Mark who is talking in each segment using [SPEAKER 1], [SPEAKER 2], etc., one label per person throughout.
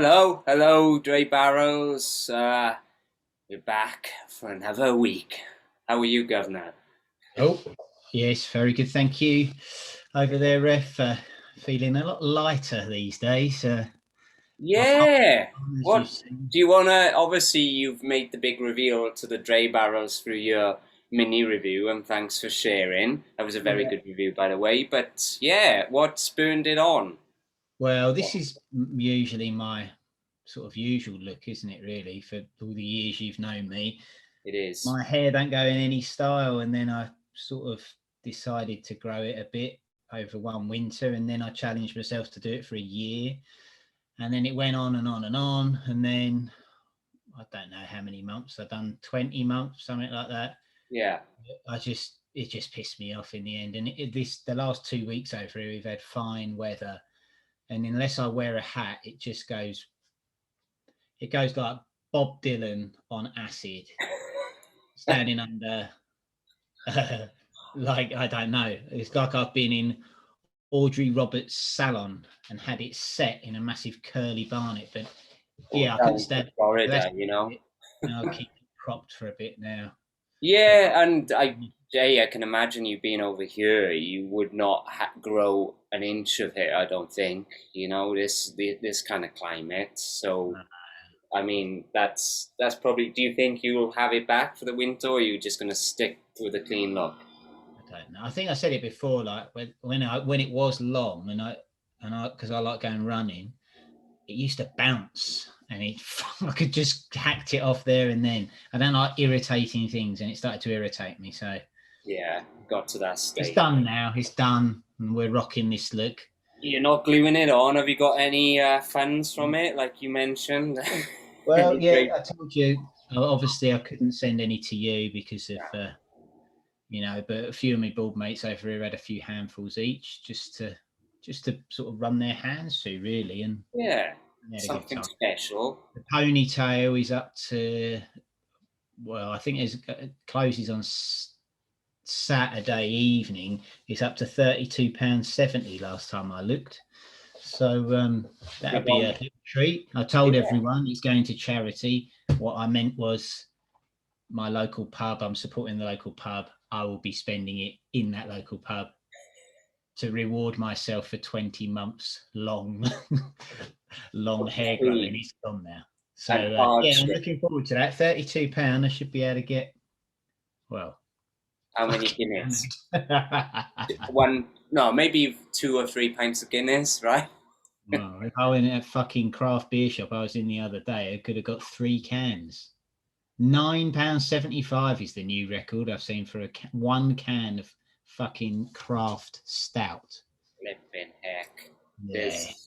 [SPEAKER 1] Hello, DrayBarrels. We're back for another week. How are you, Governor?
[SPEAKER 2] Oh, yes, very good. Thank you. Over there, Ref. Feeling a lot lighter these days. My
[SPEAKER 1] Yeah.
[SPEAKER 2] as
[SPEAKER 1] What
[SPEAKER 2] you've seen.
[SPEAKER 1] do you wanna? Obviously, you've made the big reveal to the DrayBarrels through your mini review, and thanks for sharing. That was a very
[SPEAKER 2] Yeah.
[SPEAKER 1] good review, by the way. But yeah, what spurned it on?
[SPEAKER 2] Well, this is usually my sort of usual look, isn't it? Really, for all the years you've known me,
[SPEAKER 1] It is.
[SPEAKER 2] my hair don't go in any style, and then I sort of decided to grow it a bit over one winter, and then I challenged myself to do it for a year, and then it went on and on and on, and then I don't know how many months I've done, 20 months, something like that.
[SPEAKER 1] Yeah.
[SPEAKER 2] It just pissed me off in the end. And the last 2 weeks over here, we've had fine weather, and unless I wear a hat, it goes like Bob Dylan on acid, standing under, like I don't know. It's like I've been in Audrey Roberts' salon and had it set in a massive curly barnet. But
[SPEAKER 1] Or
[SPEAKER 2] yeah, I couldn't
[SPEAKER 1] down to
[SPEAKER 2] stand it. So that's
[SPEAKER 1] Florida, you
[SPEAKER 2] it.
[SPEAKER 1] know.
[SPEAKER 2] And I'll keep it cropped for a bit now. But
[SPEAKER 1] Yeah, and Jay, I can imagine you being over here. You would not grow an inch of hair, I don't think. You know, this kind of climate. So, I mean, that's probably. Do you think you'll have it back for the winter, or are you just gonna stick with a clean look?
[SPEAKER 2] I don't know. I think I said it before, like when it was long and I because I like going running, it used to bounce and it I could just hacked it off there and then. I don't like irritating things, and it started to irritate me. So
[SPEAKER 1] Yeah, got to that
[SPEAKER 2] it's
[SPEAKER 1] stage.
[SPEAKER 2] done now. It's done, and we're rocking this look.
[SPEAKER 1] You're not gluing it on. Have you got any funds from it, like you mentioned?
[SPEAKER 2] Well,
[SPEAKER 1] Any
[SPEAKER 2] yeah,
[SPEAKER 1] great.
[SPEAKER 2] I told you. Obviously, I couldn't send any to you because of but a few of my board mates over here had a few handfuls each, just to sort of run their hands through, really, and
[SPEAKER 1] Yeah,
[SPEAKER 2] they had a good
[SPEAKER 1] something
[SPEAKER 2] time.
[SPEAKER 1] special.
[SPEAKER 2] The ponytail is up to, well, I think it closes on Saturday evening. It's up to £32.70 last time I looked. So that'll
[SPEAKER 1] Good
[SPEAKER 2] be a
[SPEAKER 1] on.
[SPEAKER 2] little treat. I told
[SPEAKER 1] Yeah.
[SPEAKER 2] everyone it's going to charity. What I meant was my local pub. I'm supporting the local pub. I will be spending it in that local pub to reward myself for 20 months long long hair growing. It's gone now. So
[SPEAKER 1] And
[SPEAKER 2] yeah, I'm
[SPEAKER 1] hardship.
[SPEAKER 2] looking forward to that. £32. I should be able to get, well,
[SPEAKER 1] How many
[SPEAKER 2] fucking
[SPEAKER 1] Guinness?
[SPEAKER 2] hammered.
[SPEAKER 1] One, no, maybe 2 or 3 pints of Guinness, right?
[SPEAKER 2] Well, if I went in a fucking craft beer shop I was in the other day, I could have got 3 cans. £9.75 is the new record I've seen for one can of fucking craft stout.
[SPEAKER 1] Flipping heck.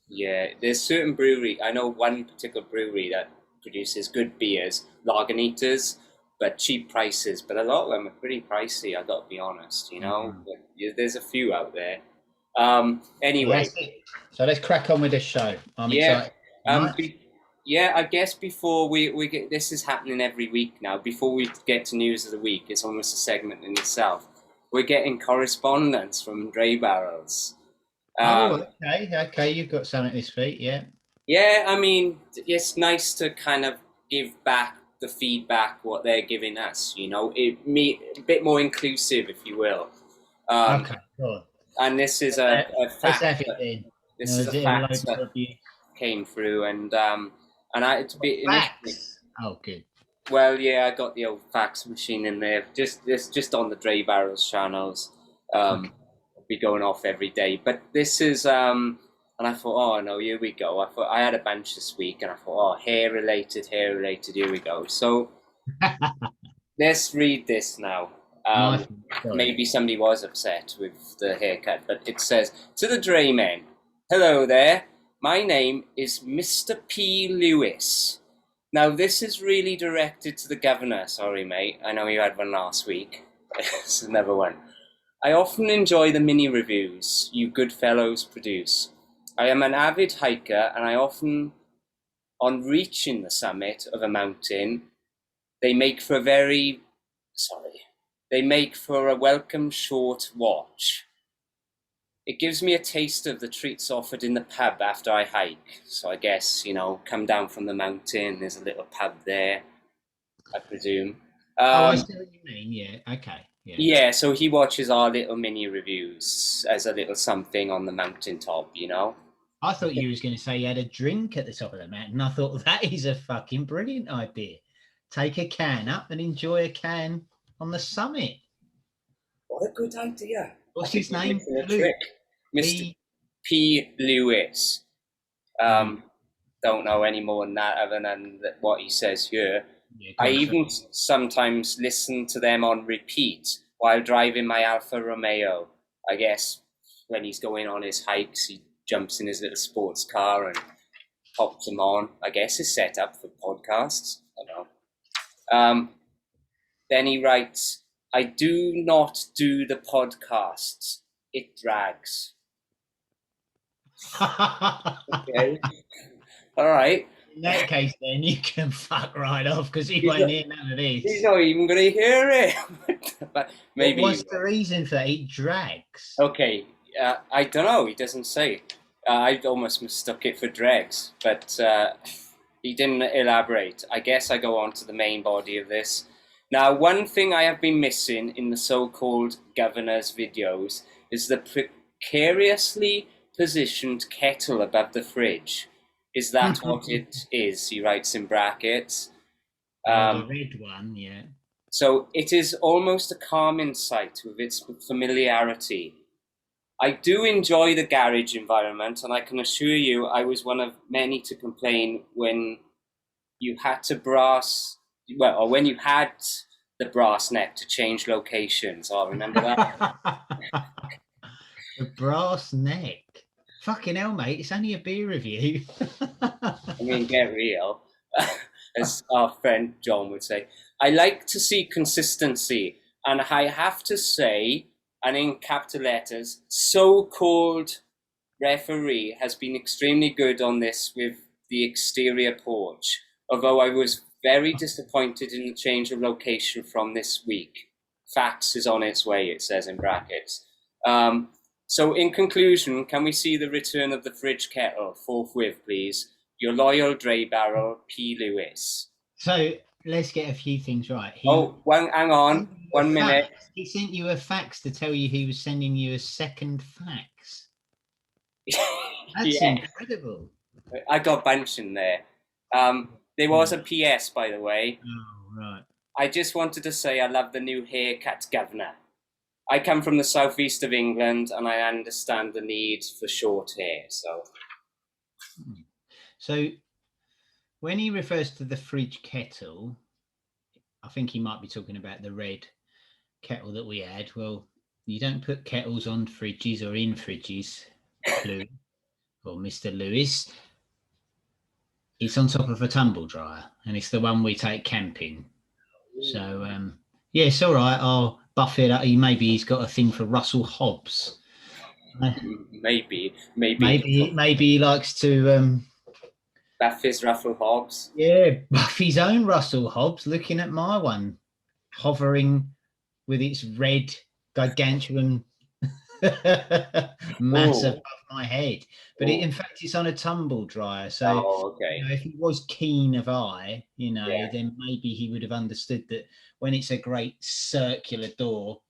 [SPEAKER 2] Yeah.
[SPEAKER 1] There's certain brewery. I know one particular brewery that produces good beers, Lagunitas, but cheap prices. But a lot of them are pretty pricey. I got to be honest, you know.
[SPEAKER 2] Mm.
[SPEAKER 1] But there's a few out there.
[SPEAKER 2] Well,
[SPEAKER 1] Anyway,
[SPEAKER 2] that's it. So let's crack on with this show. I'm
[SPEAKER 1] yeah.
[SPEAKER 2] excited.
[SPEAKER 1] Um,
[SPEAKER 2] Right?
[SPEAKER 1] be, yeah, I guess before we get this is happening every week now. Before we get to news of the week, it's almost a segment in itself. We're getting correspondence from Dray Barrels.
[SPEAKER 2] Oh,
[SPEAKER 1] Um,
[SPEAKER 2] okay. Okay. You've got something this week. Yeah.
[SPEAKER 1] yeah, I mean, it's nice to kind of give back the feedback what they're giving us. You know, a bit more inclusive, if you will. Um,
[SPEAKER 2] Okay. Cool.
[SPEAKER 1] and this is
[SPEAKER 2] Uh,
[SPEAKER 1] a
[SPEAKER 2] let's
[SPEAKER 1] fact
[SPEAKER 2] have it
[SPEAKER 1] that
[SPEAKER 2] then.
[SPEAKER 1] this is a
[SPEAKER 2] Is it a
[SPEAKER 1] fact
[SPEAKER 2] load
[SPEAKER 1] that
[SPEAKER 2] of you?
[SPEAKER 1] came through, and I to be initially.
[SPEAKER 2] Facts. Oh, good.
[SPEAKER 1] Well, yeah, I got the old fax machine in there, just on the Dray Barrels channels.
[SPEAKER 2] Okay.
[SPEAKER 1] Be going off every day, but this is and I thought, oh no, here we go. I thought I had a bunch this week, and I thought, oh, hair related. Here we go. So let's read this now.
[SPEAKER 2] My
[SPEAKER 1] Um,
[SPEAKER 2] fault. Sorry.
[SPEAKER 1] Maybe somebody was upset with the haircut, but it says to the DrayMen, hello there. My name is Mr. P. Lewis. Now, this is really directed to the governor. Sorry, mate. I know you had one last week. This is another one. I often enjoy the mini reviews you good fellows produce. I am an avid hiker, and I often, on reaching the summit of a mountain, they make for a very, sorry, they make for a welcome short watch. it gives me a taste of the treats offered in the pub after I hike. So I guess, come down from the mountain, there's a little pub there, I presume.
[SPEAKER 2] Oh, I see what you mean. Yeah. Okay. Yeah.
[SPEAKER 1] Yeah, so he watches our little mini reviews as a little something on the mountaintop,
[SPEAKER 2] I thought you was going to say you had a drink at the top of the mountain. I thought that is a fucking brilliant idea. Take a can up and enjoy a can on the summit.
[SPEAKER 1] What a good idea.
[SPEAKER 2] What's his name?
[SPEAKER 1] Mr. P. Lewis. Don't know any more than that other than what he says here.
[SPEAKER 2] Yeah,
[SPEAKER 1] I even sometimes listen to them on repeat while driving my Alfa Romeo. I guess when he's going on his hikes, he jumps in his little sports car and pops them on. I guess it's set up for podcasts. I don't know. Then he writes, I do not do the podcasts. It drags. Okay. All right.
[SPEAKER 2] In that case, then you can fuck right off because he won't hear none of this.
[SPEAKER 1] He's not even going to hear it. But maybe.
[SPEAKER 2] What's the reason for that? It drags.
[SPEAKER 1] Okay. I don't know. He doesn't say. I almost mistook it for dregs, but he didn't elaborate. I guess I go on to the main body of this. Now, one thing I have been missing in the so-called governor's videos is the precariously positioned kettle above the fridge. Is that what it is? He writes in brackets.
[SPEAKER 2] The red one, yeah.
[SPEAKER 1] So it is almost a calming sight with its familiarity. I do enjoy the garage environment, and I can assure you I was one of many to complain when you had to when you had the brass neck to change locations. I remember that.
[SPEAKER 2] The brass neck. Fucking hell, mate, it's only a beer review.
[SPEAKER 1] I mean, get real, as our friend John would say. I like to see consistency, and I have to say, and in capital letters, so-called referee has been extremely good on this with the exterior porch, although I was very disappointed in the change of location from this week. Fax is on its way, it says in brackets. So in conclusion, can we see the return of the fridge kettle forthwith, please? Your loyal DrayBarrel, P. Lewis.
[SPEAKER 2] So let's get a few things right.
[SPEAKER 1] Hang on, 1 minute.
[SPEAKER 2] He sent you a fax to tell you he was sending you a second fax. That's incredible.
[SPEAKER 1] I got bunch in there. There was a PS, by the way.
[SPEAKER 2] Oh, right.
[SPEAKER 1] I just wanted to say I love the new haircut governor. I come from the southeast of England, and I understand the need for short hair.
[SPEAKER 2] So when he refers to the fridge kettle, I think he might be talking about the red kettle that we had. Well, you don't put kettles on fridges or in fridges, Lou, or Mr. Lewis. It's on top of a tumble dryer, and it's the one we take camping. So, yeah, it's all right. I'll buff it up. Maybe he's got a thing for Russell Hobbs.
[SPEAKER 1] Maybe
[SPEAKER 2] he likes to
[SPEAKER 1] buff his Russell Hobbs.
[SPEAKER 2] Yeah, buff his own Russell Hobbs. Looking at my one, hovering with its red gargantuan mass above my head. But in fact, it's on a tumble dryer. So
[SPEAKER 1] okay.
[SPEAKER 2] If he was keen of eye, then maybe he would have understood that when it's a great circular door,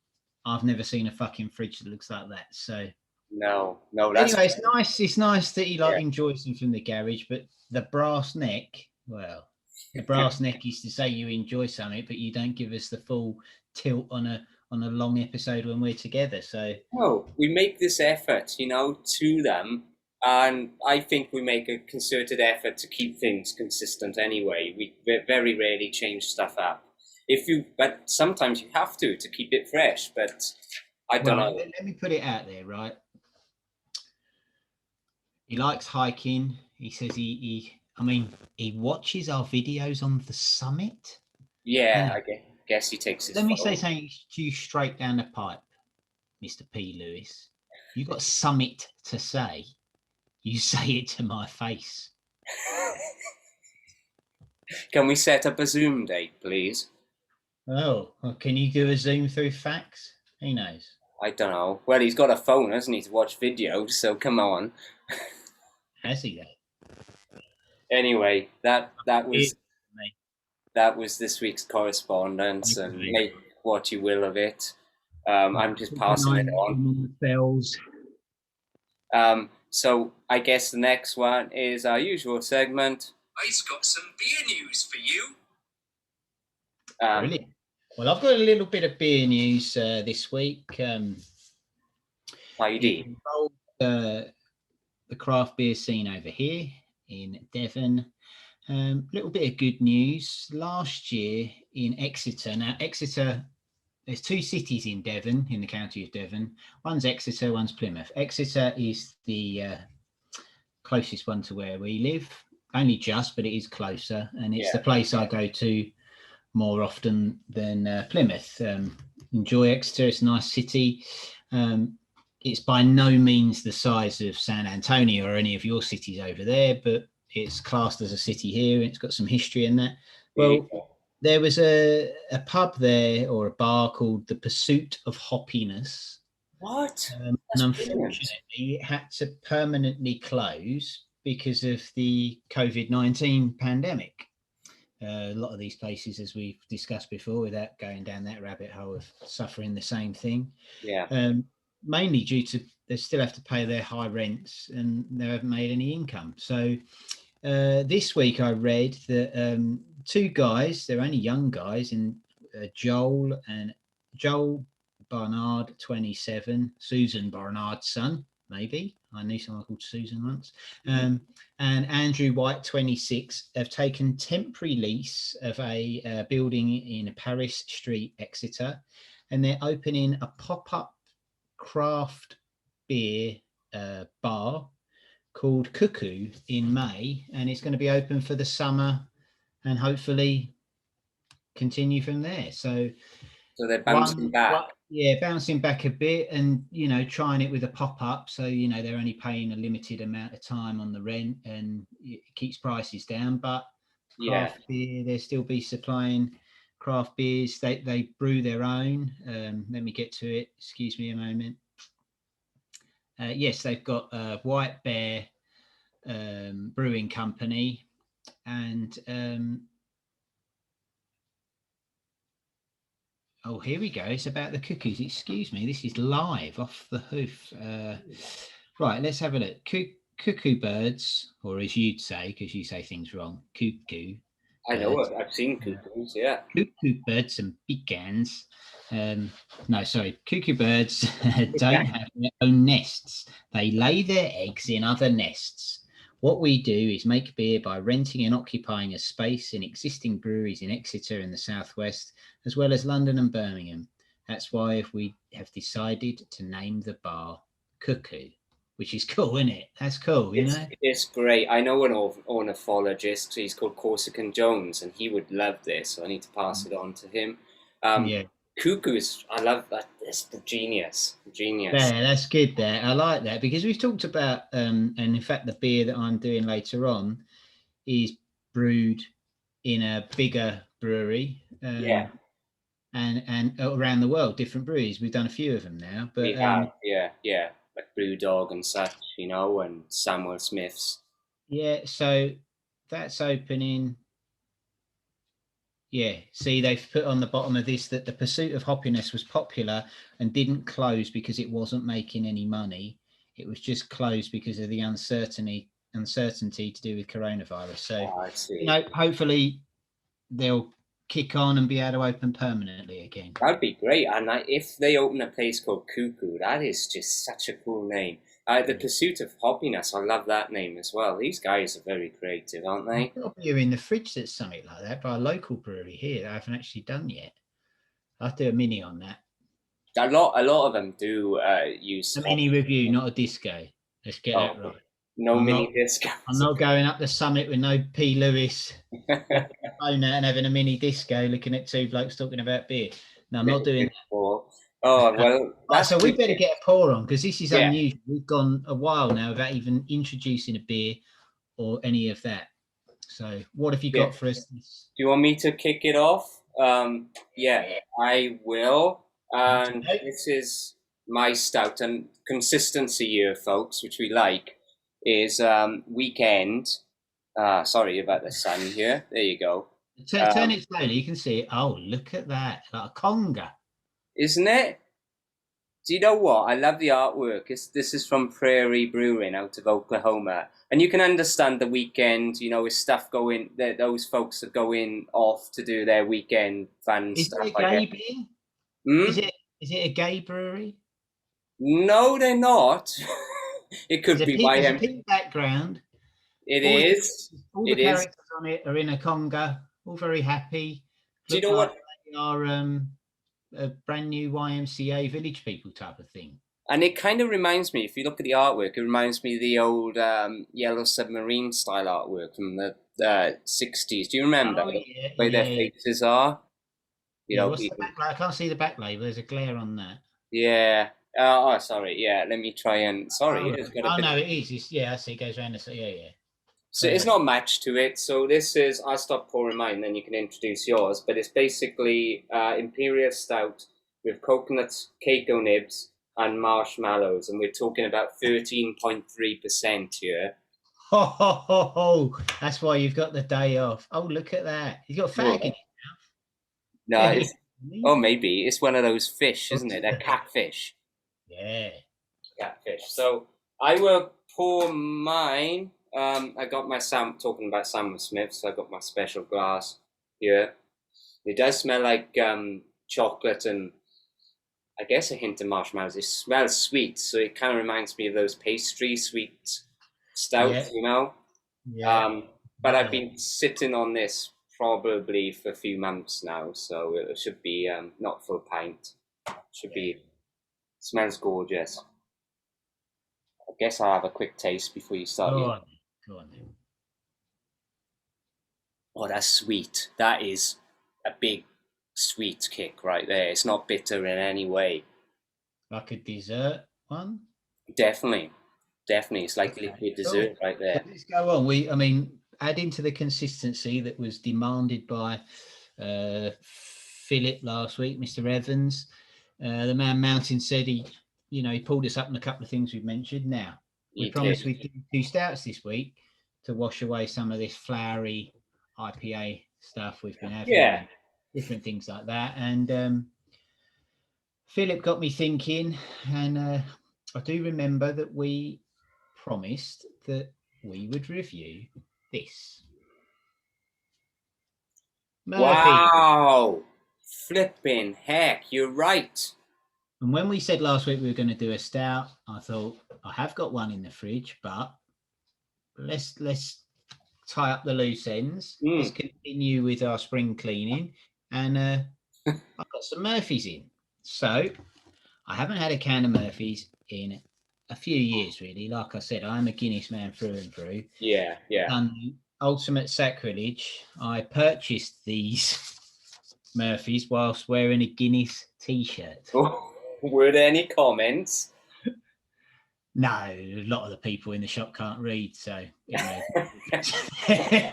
[SPEAKER 2] I've never seen a fucking fridge that looks like that. So
[SPEAKER 1] no. That's
[SPEAKER 2] anyway, it's nice. It's nice that he enjoys them from the garage, but the brass neck, well, the brass neck is to say you enjoy something, but you don't give us the full tilt on a long episode when we're together. So
[SPEAKER 1] we make this effort, to them, and I think we make a concerted effort to keep things consistent anyway. We very rarely change stuff up. But sometimes you have to keep it fresh. But I don't know.
[SPEAKER 2] Let me put it out there, right? He likes hiking. He says he watches our videos on the summit.
[SPEAKER 1] Yeah, I guess he takes his.
[SPEAKER 2] Let me say something to you straight down the pipe, Mr. P. Lewis. You got summit to say, you say it to my face.
[SPEAKER 1] Can we set up a Zoom date, please?
[SPEAKER 2] Oh, well, can you do a Zoom through fax? He knows.
[SPEAKER 1] I don't know. Well, he's got a phone, hasn't he, to watch videos? So come on.
[SPEAKER 2] Has he though?
[SPEAKER 1] Anyway, that
[SPEAKER 2] Yeah,
[SPEAKER 1] was
[SPEAKER 2] mate.
[SPEAKER 1] that was this week's correspondence, and
[SPEAKER 2] Okay.
[SPEAKER 1] make what you will of it. I'm just
[SPEAKER 2] Keep an
[SPEAKER 1] passing
[SPEAKER 2] eye
[SPEAKER 1] it
[SPEAKER 2] out
[SPEAKER 1] on.
[SPEAKER 2] on the bells.
[SPEAKER 1] So I guess the next one is our usual segment. I's got some beer news for you.
[SPEAKER 2] Brilliant. Well, I've got a little bit of beer news this week. It
[SPEAKER 1] ID.
[SPEAKER 2] involves the craft beer scene over here in Devon. Little bit of good news. Last year in Exeter, now Exeter, there's two cities in Devon, in the county of Devon. One's Exeter, one's Plymouth. Exeter is the closest one to where we live, only just, but it is closer, and it's the place I go to more often than Plymouth. Enjoy Exeter, it's a nice city. It's by no means the size of San Antonio or any of your cities over there, but it's classed as a city here, and it's got some history in that. Well, there was a pub there, or a bar, called the Pursuit of Hoppiness.
[SPEAKER 1] What?
[SPEAKER 2] And unfortunately, it had to permanently close because of the COVID-19 pandemic. A lot of these places, as we've discussed before, without going down that rabbit hole, of suffering the same thing.
[SPEAKER 1] Yeah.
[SPEAKER 2] Mainly due to they still have to pay their high rents and they haven't made any income. So this week I read that two guys, they're only young guys, in Joel Barnard, 27, Susan Barnard's son, maybe. I knew someone called Susan once. And Andrew White, 26, have taken temporary lease of a building in Paris Street, Exeter, and they're opening a pop-up craft beer bar called Cuckoo in May, and it's going to be open for the summer and hopefully continue from there. So
[SPEAKER 1] they're bouncing back.
[SPEAKER 2] Bouncing back a bit, and trying it with a pop-up, so they're only paying a limited amount of time on the rent, and it keeps prices down. But craft beer, they'll still be supplying craft beers. They brew their own. Let me get to it, excuse me a moment. Yes, they've got White Bear Brewing Company, and oh, here we go. It's about the cookies. Excuse me. This is live off the hoof. Right, let's have a look. Cuckoo birds, or as you'd say, because you say things wrong, cuckoo.
[SPEAKER 1] I know it. I've seen cuckoos, yeah.
[SPEAKER 2] Cuckoo birds and pecans. No, sorry. Cuckoo birds don't have their own nests. They lay their eggs in other nests. What we do is make beer by renting and occupying a space in existing breweries in Exeter in the southwest, as well as London and Birmingham. That's why we have decided to name the bar Cuckoo, which is cool, isn't it? That's cool,
[SPEAKER 1] It's great. I know an ornithologist. He's called Corsican Jones, and he would love this. So I need to pass it on to him. Cuckoos, I love that. It's genius.
[SPEAKER 2] Yeah, that's good there. I like that, because we've talked about, and in fact, the beer that I'm doing later on is brewed in a bigger brewery. And around the world, different breweries. We've done a few of them now, but
[SPEAKER 1] we have, like Brewdog and such, and Samuel Smith's.
[SPEAKER 2] Yeah, so that's opening. Yeah, see, they've put on the bottom of this that the Pursuit of Hoppiness was popular and didn't close because it wasn't making any money. It was just closed because of the uncertainty to do with coronavirus. So,
[SPEAKER 1] I see.
[SPEAKER 2] Hopefully they'll kick on and be able to open permanently again.
[SPEAKER 1] That'd be great. And if they open a place called Cuckoo, that is just such a cool name. The Pursuit of Hoppiness, I love that name as well. These guys are very creative, aren't they?
[SPEAKER 2] I've got a beer in the fridge that's something like that by a local brewery here that I haven't actually done yet. I'll do a mini on that.
[SPEAKER 1] A lot of them do use
[SPEAKER 2] a mini review, not a disco. Let's get that right.
[SPEAKER 1] No mini disco.
[SPEAKER 2] I'm not going up the summit with no P. Lewis phone out and having a mini disco, looking at two blokes talking about beer. No, I'm not doing that.
[SPEAKER 1] Oh, well.
[SPEAKER 2] So we better get a pour on, because this is unusual. We've gone a while now without even introducing a beer or any of that. So what have you got for us?
[SPEAKER 1] Do you want me to kick it off? I will. And this is my stout, and consistency here, folks, which we like, is weekend. Sorry about the sun here. There you go.
[SPEAKER 2] Turn it slowly. You can see it. Oh, look at that. Like a conga.
[SPEAKER 1] Isn't it? Do you know what? I love the artwork. This is from Prairie Brewery out of Oklahoma. And you can understand the weekend, with stuff going, those folks are going off to do their weekend fun
[SPEAKER 2] Is
[SPEAKER 1] stuff,
[SPEAKER 2] it a
[SPEAKER 1] I
[SPEAKER 2] gay
[SPEAKER 1] guess.
[SPEAKER 2] beer?
[SPEAKER 1] Hmm?
[SPEAKER 2] Is it a gay brewery?
[SPEAKER 1] No, they're not. It could be
[SPEAKER 2] There's a
[SPEAKER 1] YM.
[SPEAKER 2] pink background.
[SPEAKER 1] It
[SPEAKER 2] All the,
[SPEAKER 1] is.
[SPEAKER 2] all the
[SPEAKER 1] It is.
[SPEAKER 2] characters on it are in a conga, all very happy.
[SPEAKER 1] Do you
[SPEAKER 2] Look
[SPEAKER 1] know
[SPEAKER 2] like
[SPEAKER 1] what?
[SPEAKER 2] they are a brand new YMCA village people type of thing.
[SPEAKER 1] And it kind of reminds me, if you look at the artwork, it reminds me of the old Yellow Submarine style artwork from the 60s. Do you remember
[SPEAKER 2] Oh,
[SPEAKER 1] the
[SPEAKER 2] yeah,
[SPEAKER 1] way their
[SPEAKER 2] yeah.
[SPEAKER 1] faces are?
[SPEAKER 2] Yeah, what's the
[SPEAKER 1] People.
[SPEAKER 2] back label? I can't see the back label. There's a glare on that.
[SPEAKER 1] Yeah. Sorry. Yeah, let me try and. Sorry, it's got a bit.
[SPEAKER 2] No, it is. I see. It goes around the. Yeah, yeah.
[SPEAKER 1] So it's not matched to it. So this is. I'll stop pouring mine, then you can introduce yours. But it's basically Imperial Stout with coconuts, cacao nibs, and marshmallows, and we're talking about 13.3% here.
[SPEAKER 2] Ho, ho, ho, ho. That's why you've got the day off. Oh, look at that. He's got fag in it
[SPEAKER 1] No,
[SPEAKER 2] now.
[SPEAKER 1] it's. Oh, maybe it's one of those fish, isn't it? They're catfish.
[SPEAKER 2] Yeah.
[SPEAKER 1] Catfish. So I will pour mine. I got my talking about Sam Smith, so I got my special glass here. It does smell like chocolate and I guess a hint of marshmallows. It smells sweet, so it kind of reminds me of those pastry sweet stouts,
[SPEAKER 2] Yeah.
[SPEAKER 1] But I've been sitting on this probably for a few months now, so it should be not full pint. Should be. Smells gorgeous. I guess I'll have a quick taste before you start.
[SPEAKER 2] Go on then.
[SPEAKER 1] Oh, that's sweet. That is a big sweet kick right there. It's not bitter in any way.
[SPEAKER 2] Like a dessert one?
[SPEAKER 1] Definitely. It's like liquid dessert right there.
[SPEAKER 2] So let's go on. Adding to the consistency that was demanded by Philip last week, Mr. Evans, the man Mountain said he pulled us up on a couple of things we've mentioned. Now, we promised we'd do 2 stouts this week to wash away some of this flowery IPA stuff we've been having.
[SPEAKER 1] Yeah.
[SPEAKER 2] Different things like that. And Philip got me thinking, and I do remember that we promised that we would review this. Murphy.
[SPEAKER 1] Wow! Flipping heck, you're right.
[SPEAKER 2] And when we said last week we were going to do a stout, I thought I have got one in the fridge, but let's tie up the loose ends. Let's continue with our spring cleaning, and I've got some Murphys in. So I haven't had a can of Murphys in a few years, really. Like I said, I'm a Guinness man through and through.
[SPEAKER 1] Yeah.
[SPEAKER 2] Ultimate sacrilege. I purchased these Murphys whilst wearing a Guinness t-shirt.
[SPEAKER 1] Oh, were there any comments?
[SPEAKER 2] No, a lot of the people in the shop can't read, so yeah.
[SPEAKER 1] Yeah.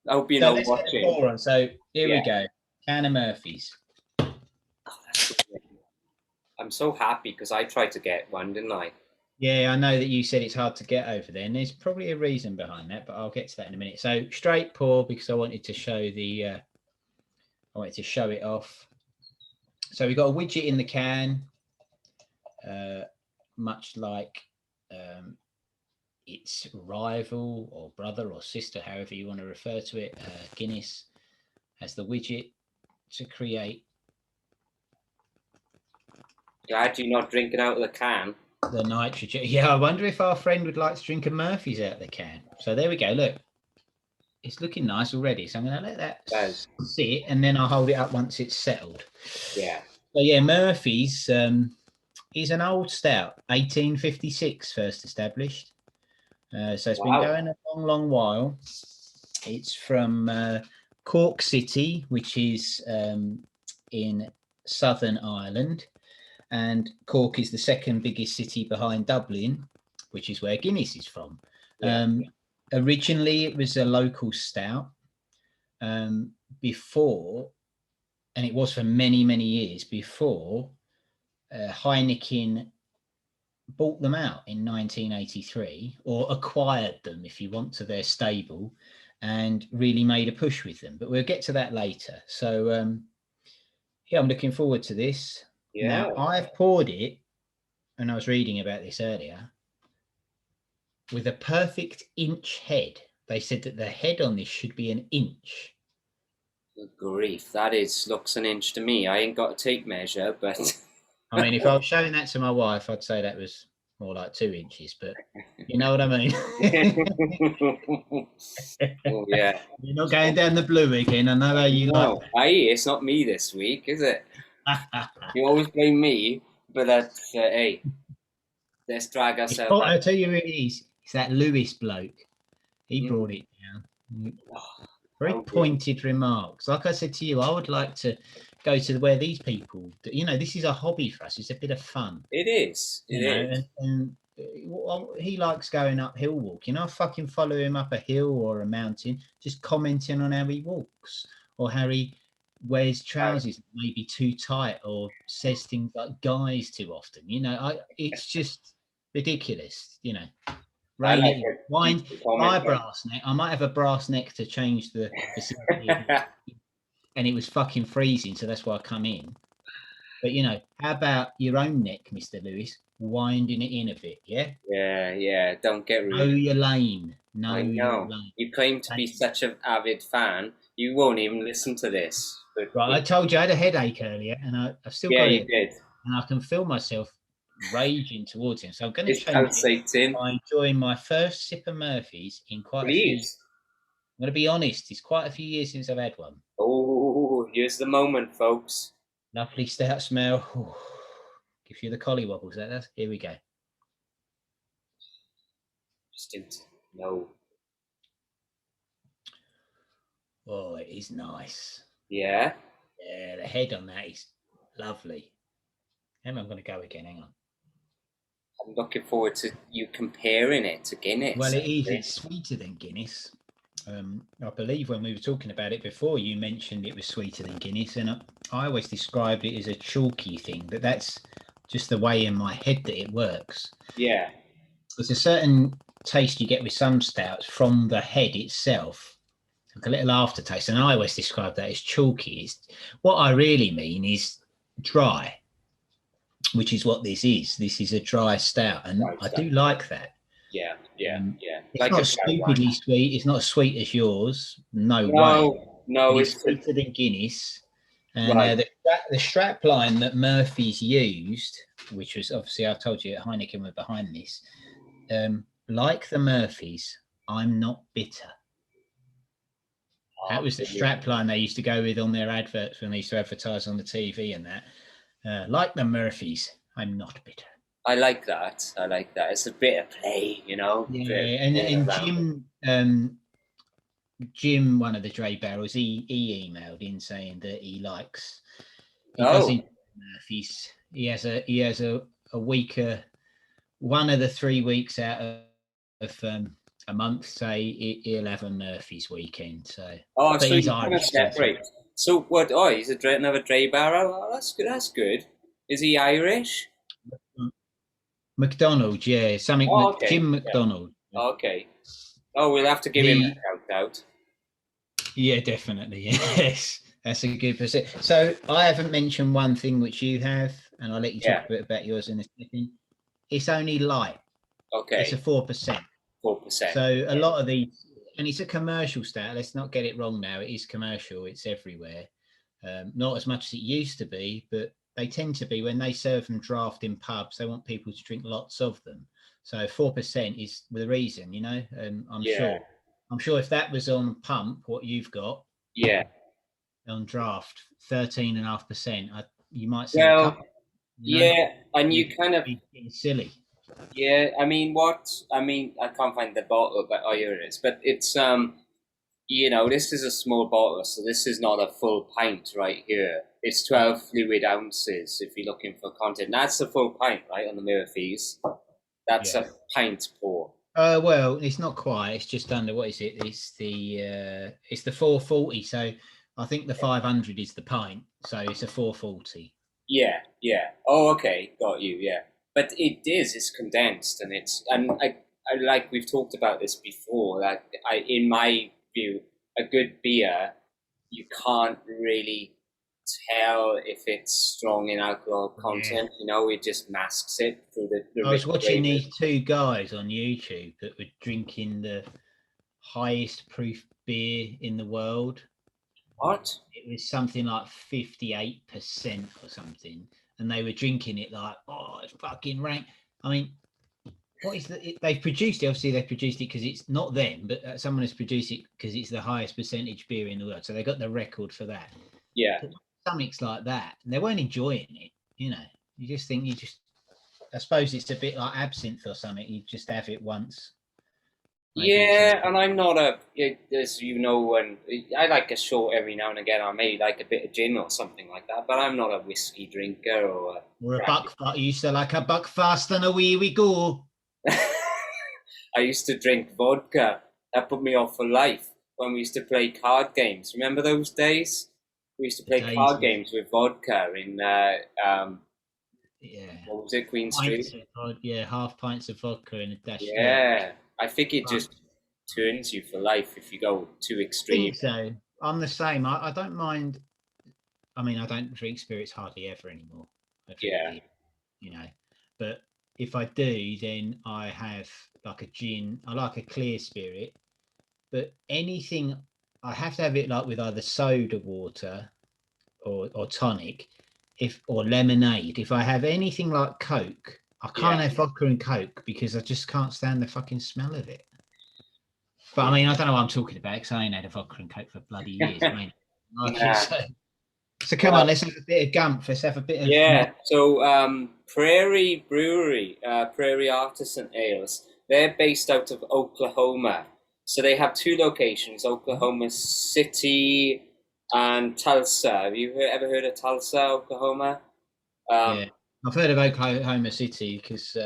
[SPEAKER 1] I hope you know watching.
[SPEAKER 2] So here we go. Can of Murphys.
[SPEAKER 1] Oh, that's brilliant. I'm so happy because I tried to get one, didn't I?
[SPEAKER 2] Yeah, I know that you said it's hard to get over there, and there's probably a reason behind that, but I'll get to that in a minute. So straight pour because I wanted to show I wanted to show it off. So we've got a widget in the can, much like its rival or brother or sister, however you want to refer to it. Guinness has the widget to create.
[SPEAKER 1] Glad you're not drinking out of the can.
[SPEAKER 2] The nitrogen. Yeah, I wonder if our friend would like to drink a Murphy's out of the can. So there we go. Look, it's looking nice already. So I'm going to let that sit, and then I'll hold it up once it's settled.
[SPEAKER 1] Yeah.
[SPEAKER 2] So yeah, Murphy's is an old stout, 1856 first established. So it's been going a long, long while. It's from Cork City, which is in Southern Ireland. And Cork is the second biggest city behind Dublin, which is where Guinness is from. Yeah. Originally, it was a local stout before and it was for many, many years before Heineken bought them out in 1983, or acquired them, if you want, to their stable, and really made a push with them. But we'll get to that later. So, yeah, I'm looking forward to this.
[SPEAKER 1] Yeah.
[SPEAKER 2] Now, I've poured it, and I was reading about this earlier, with a perfect inch head. They said that the head on this should be an inch.
[SPEAKER 1] Good grief, that looks an inch to me. I ain't got a tape measure, but
[SPEAKER 2] I mean, if I was showing that to my wife, I'd say that was more like 2 inches, but you know what I mean?
[SPEAKER 1] Oh, yeah.
[SPEAKER 2] You're not going down the blue again. I know how you like that.
[SPEAKER 1] Aye, it's not me this week, is it? You always blame me, but that's, hey, let's drag ourselves
[SPEAKER 2] I'll tell you who it is. It's that Lewis bloke. He brought it down. Very pointed remarks. Like I said to you, I would like to go to where these people, this is a hobby for us. It's a bit of fun.
[SPEAKER 1] It is. It is.
[SPEAKER 2] And he likes going up hill walking. I fucking follow him up a hill or a mountain, just commenting on how he walks or how he wears trousers maybe too tight or says things like guys too often. It's just ridiculous.
[SPEAKER 1] I like
[SPEAKER 2] my brass neck. I might have a brass neck to change the facility. And it was fucking freezing, so that's why I come in. But how about your own neck, Mr. Lewis? Winding it in a bit, yeah?
[SPEAKER 1] Yeah. Don't get rude.
[SPEAKER 2] Know your lane.
[SPEAKER 1] I know. You claim to be such an avid fan. You won't even listen to this. But
[SPEAKER 2] right, I told you I had a headache earlier, and I've still got it.
[SPEAKER 1] Yeah, you did.
[SPEAKER 2] And I can feel myself raging towards him. So I'm going to change it by enjoying my first sip of Murphy's in quite a few years. I'm going to be honest, it's quite a few years since I've had one.
[SPEAKER 1] Oh, here's the moment, folks.
[SPEAKER 2] Lovely stout smell. Ooh, give you the collie wobbles. Here we go.
[SPEAKER 1] No.
[SPEAKER 2] Oh, it is nice.
[SPEAKER 1] Yeah?
[SPEAKER 2] Yeah, the head on that is lovely. And I'm going to go again. Hang on.
[SPEAKER 1] I'm looking forward to you comparing it to Guinness.
[SPEAKER 2] Well, it is. It's sweeter than Guinness. I believe when we were talking about it before, you mentioned it was sweeter than Guinness, and I always described it as a chalky thing, but that's just the way in my head that it works.
[SPEAKER 1] Yeah.
[SPEAKER 2] There's a certain taste you get with some stouts from the head itself, like a little aftertaste, and I always describe that as chalky. What I really mean is dry, which is what this is. This is a dry stout, and I do like that.
[SPEAKER 1] Yeah.
[SPEAKER 2] It's like not stupidly sweet. It's not as sweet as yours. No way.
[SPEAKER 1] No,
[SPEAKER 2] it's sweeter than Guinness. And the strap line that Murphy's used, which was obviously, I told you, Heineken were behind this. Like the Murphy's, I'm not bitter. That was the strap line they used to go with on their adverts when they used to advertise on the TV and that. Like the Murphy's, I'm not bitter.
[SPEAKER 1] I like that. It's a bit of play,
[SPEAKER 2] Yeah, and Jim, one of the DrayBarrels, he emailed in saying that he doesn't Murphy's. He has a weaker, one of the 3 weeks out of a month, say he'll have a Murphy's weekend. So
[SPEAKER 1] so he's kind of separate. So what? Oh, he's another DrayBarrel. Oh, that's good. That's good. Is he Irish?
[SPEAKER 2] McDonald, yeah, something. Jim McDonald.
[SPEAKER 1] Yeah. Okay. Oh, we'll have to give him a shout out.
[SPEAKER 2] Yeah, definitely. Yes, that's a good percent. So I haven't mentioned one thing which you have, and I'll let you talk a bit about yours in a second. It's only light.
[SPEAKER 1] Okay.
[SPEAKER 2] It's a 4%.
[SPEAKER 1] 4%.
[SPEAKER 2] So a lot of these, and it's a commercial stout. Let's not get it wrong now. It is commercial. It's everywhere. Not as much as it used to be, but they tend to be when they serve them draft in pubs. They want people to drink lots of them. So 4% is the reason, I'm sure if that was on pump, what you've got, on draft, 13.5%, you might say.
[SPEAKER 1] And you kind of
[SPEAKER 2] silly.
[SPEAKER 1] Yeah, I can't find the bottle, but here it is. But it's this is a small bottle, so this is not a full pint right here. It's 12 fluid ounces if you're looking for content. That's a full pint, right, on the Murphy's. That's a pint pour.
[SPEAKER 2] Well, it's not quite. It's just under, what is it? It's the 440. So I think the 500 is the pint, so it's a 440.
[SPEAKER 1] Yeah, yeah. Oh, okay, got you. Yeah, but it's condensed, and I like we've talked about this before. Like in my view, a good beer, you can't really tell if it's strong in alcohol
[SPEAKER 2] Yeah.
[SPEAKER 1] content. You know, it just masks it through the
[SPEAKER 2] I was
[SPEAKER 1] rich
[SPEAKER 2] watching
[SPEAKER 1] flavors.
[SPEAKER 2] these two guys on YouTube that were drinking the highest proof beer in the world.
[SPEAKER 1] What?
[SPEAKER 2] It was something like 58% or something, and they were drinking it like, oh, it's fucking rank. I mean, what is they've produced it? Obviously, they produced it because it's not them, but someone has produced it because it's the highest percentage beer in the world. So they got the record for that.
[SPEAKER 1] Yeah.
[SPEAKER 2] Something's like that, and they weren't enjoying it. You know, you just think I suppose it's a bit like absinthe or something. You just have it once. Maybe
[SPEAKER 1] Yeah, and I'm not as you know, and I like a short every now and again. I may like a bit of gin or something like that, but I'm not a whiskey drinker or a
[SPEAKER 2] a buck. You used to like a buck fast and away we go.
[SPEAKER 1] I used to drink vodka. That put me off for life when we used to play card games. Remember those days? We used to play card games with vodka in
[SPEAKER 2] yeah,
[SPEAKER 1] what was it, Queen Street?
[SPEAKER 2] Half pints of vodka and a dash.
[SPEAKER 1] Yeah, I think it just turns you for life if you go too extreme.
[SPEAKER 2] I think so. I'm the same. I don't mind. I mean, I don't drink spirits hardly ever anymore. I drink beer, you know. But if I do, then I have like a gin. I like a clear spirit. But anything, I have to have it like with either soda water or tonic, or lemonade. If I have anything like Coke, I can't have vodka and Coke because I just can't stand the fucking smell of it. But I mean, I don't know what I'm talking about because I ain't had a vodka and Coke for bloody years. I mean, so come on, let's have a bit of Gump. Let's have a bit of
[SPEAKER 1] So Prairie Brewery, Prairie Artisan Ales. They're based out of Oklahoma. So they have two locations: Oklahoma City and Tulsa. Have you ever heard of Tulsa, Oklahoma?
[SPEAKER 2] Yeah, I've heard of Oklahoma City because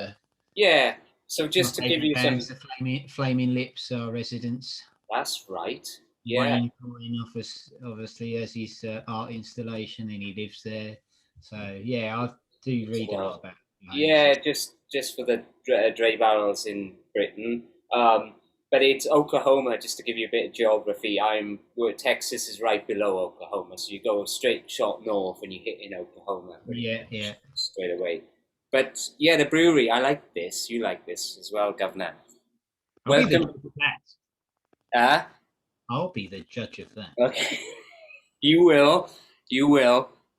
[SPEAKER 1] yeah. So just to give you some,
[SPEAKER 2] the Flaming Lips are residents.
[SPEAKER 1] That's right. Yeah.
[SPEAKER 2] Wayne obviously has his art installation and he lives there. So yeah, I do read a lot about it.
[SPEAKER 1] Yeah, just for the DrayBarrels in Britain. But it's Oklahoma, just to give you a bit of geography. Texas is right below Oklahoma, so you go a straight shot north and you hit in Oklahoma.
[SPEAKER 2] Yeah.
[SPEAKER 1] Straight away. But yeah, the brewery, I like this. You like this as well, Governor. Welcome.
[SPEAKER 2] I'll be the judge of that.
[SPEAKER 1] Okay. You will,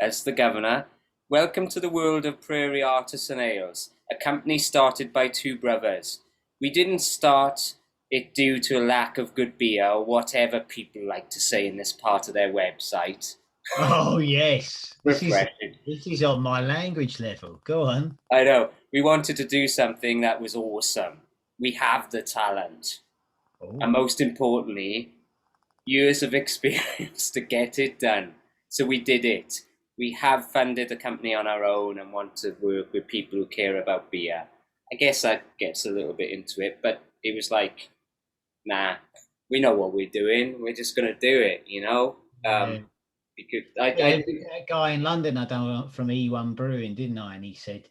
[SPEAKER 1] as the Governor. Welcome to the world of Prairie Artisan Ales, a company started by two brothers. We didn't start it due to a lack of good beer, or whatever people like to say in this part of their website.
[SPEAKER 2] Oh, yes.
[SPEAKER 1] Refreshing.
[SPEAKER 2] This is on my language level. Go on.
[SPEAKER 1] I know. We wanted to do something that was awesome. We have the talent. Oh. And most importantly, years of experience to get it done. So we did it. We have funded the company on our own and want to work with people who care about beer. I guess that gets a little bit into it, but it was like, nah, we know what we're doing. We're just going to do it, you know? Because
[SPEAKER 2] that guy in London I done from E1 Brewing, didn't I? And he said,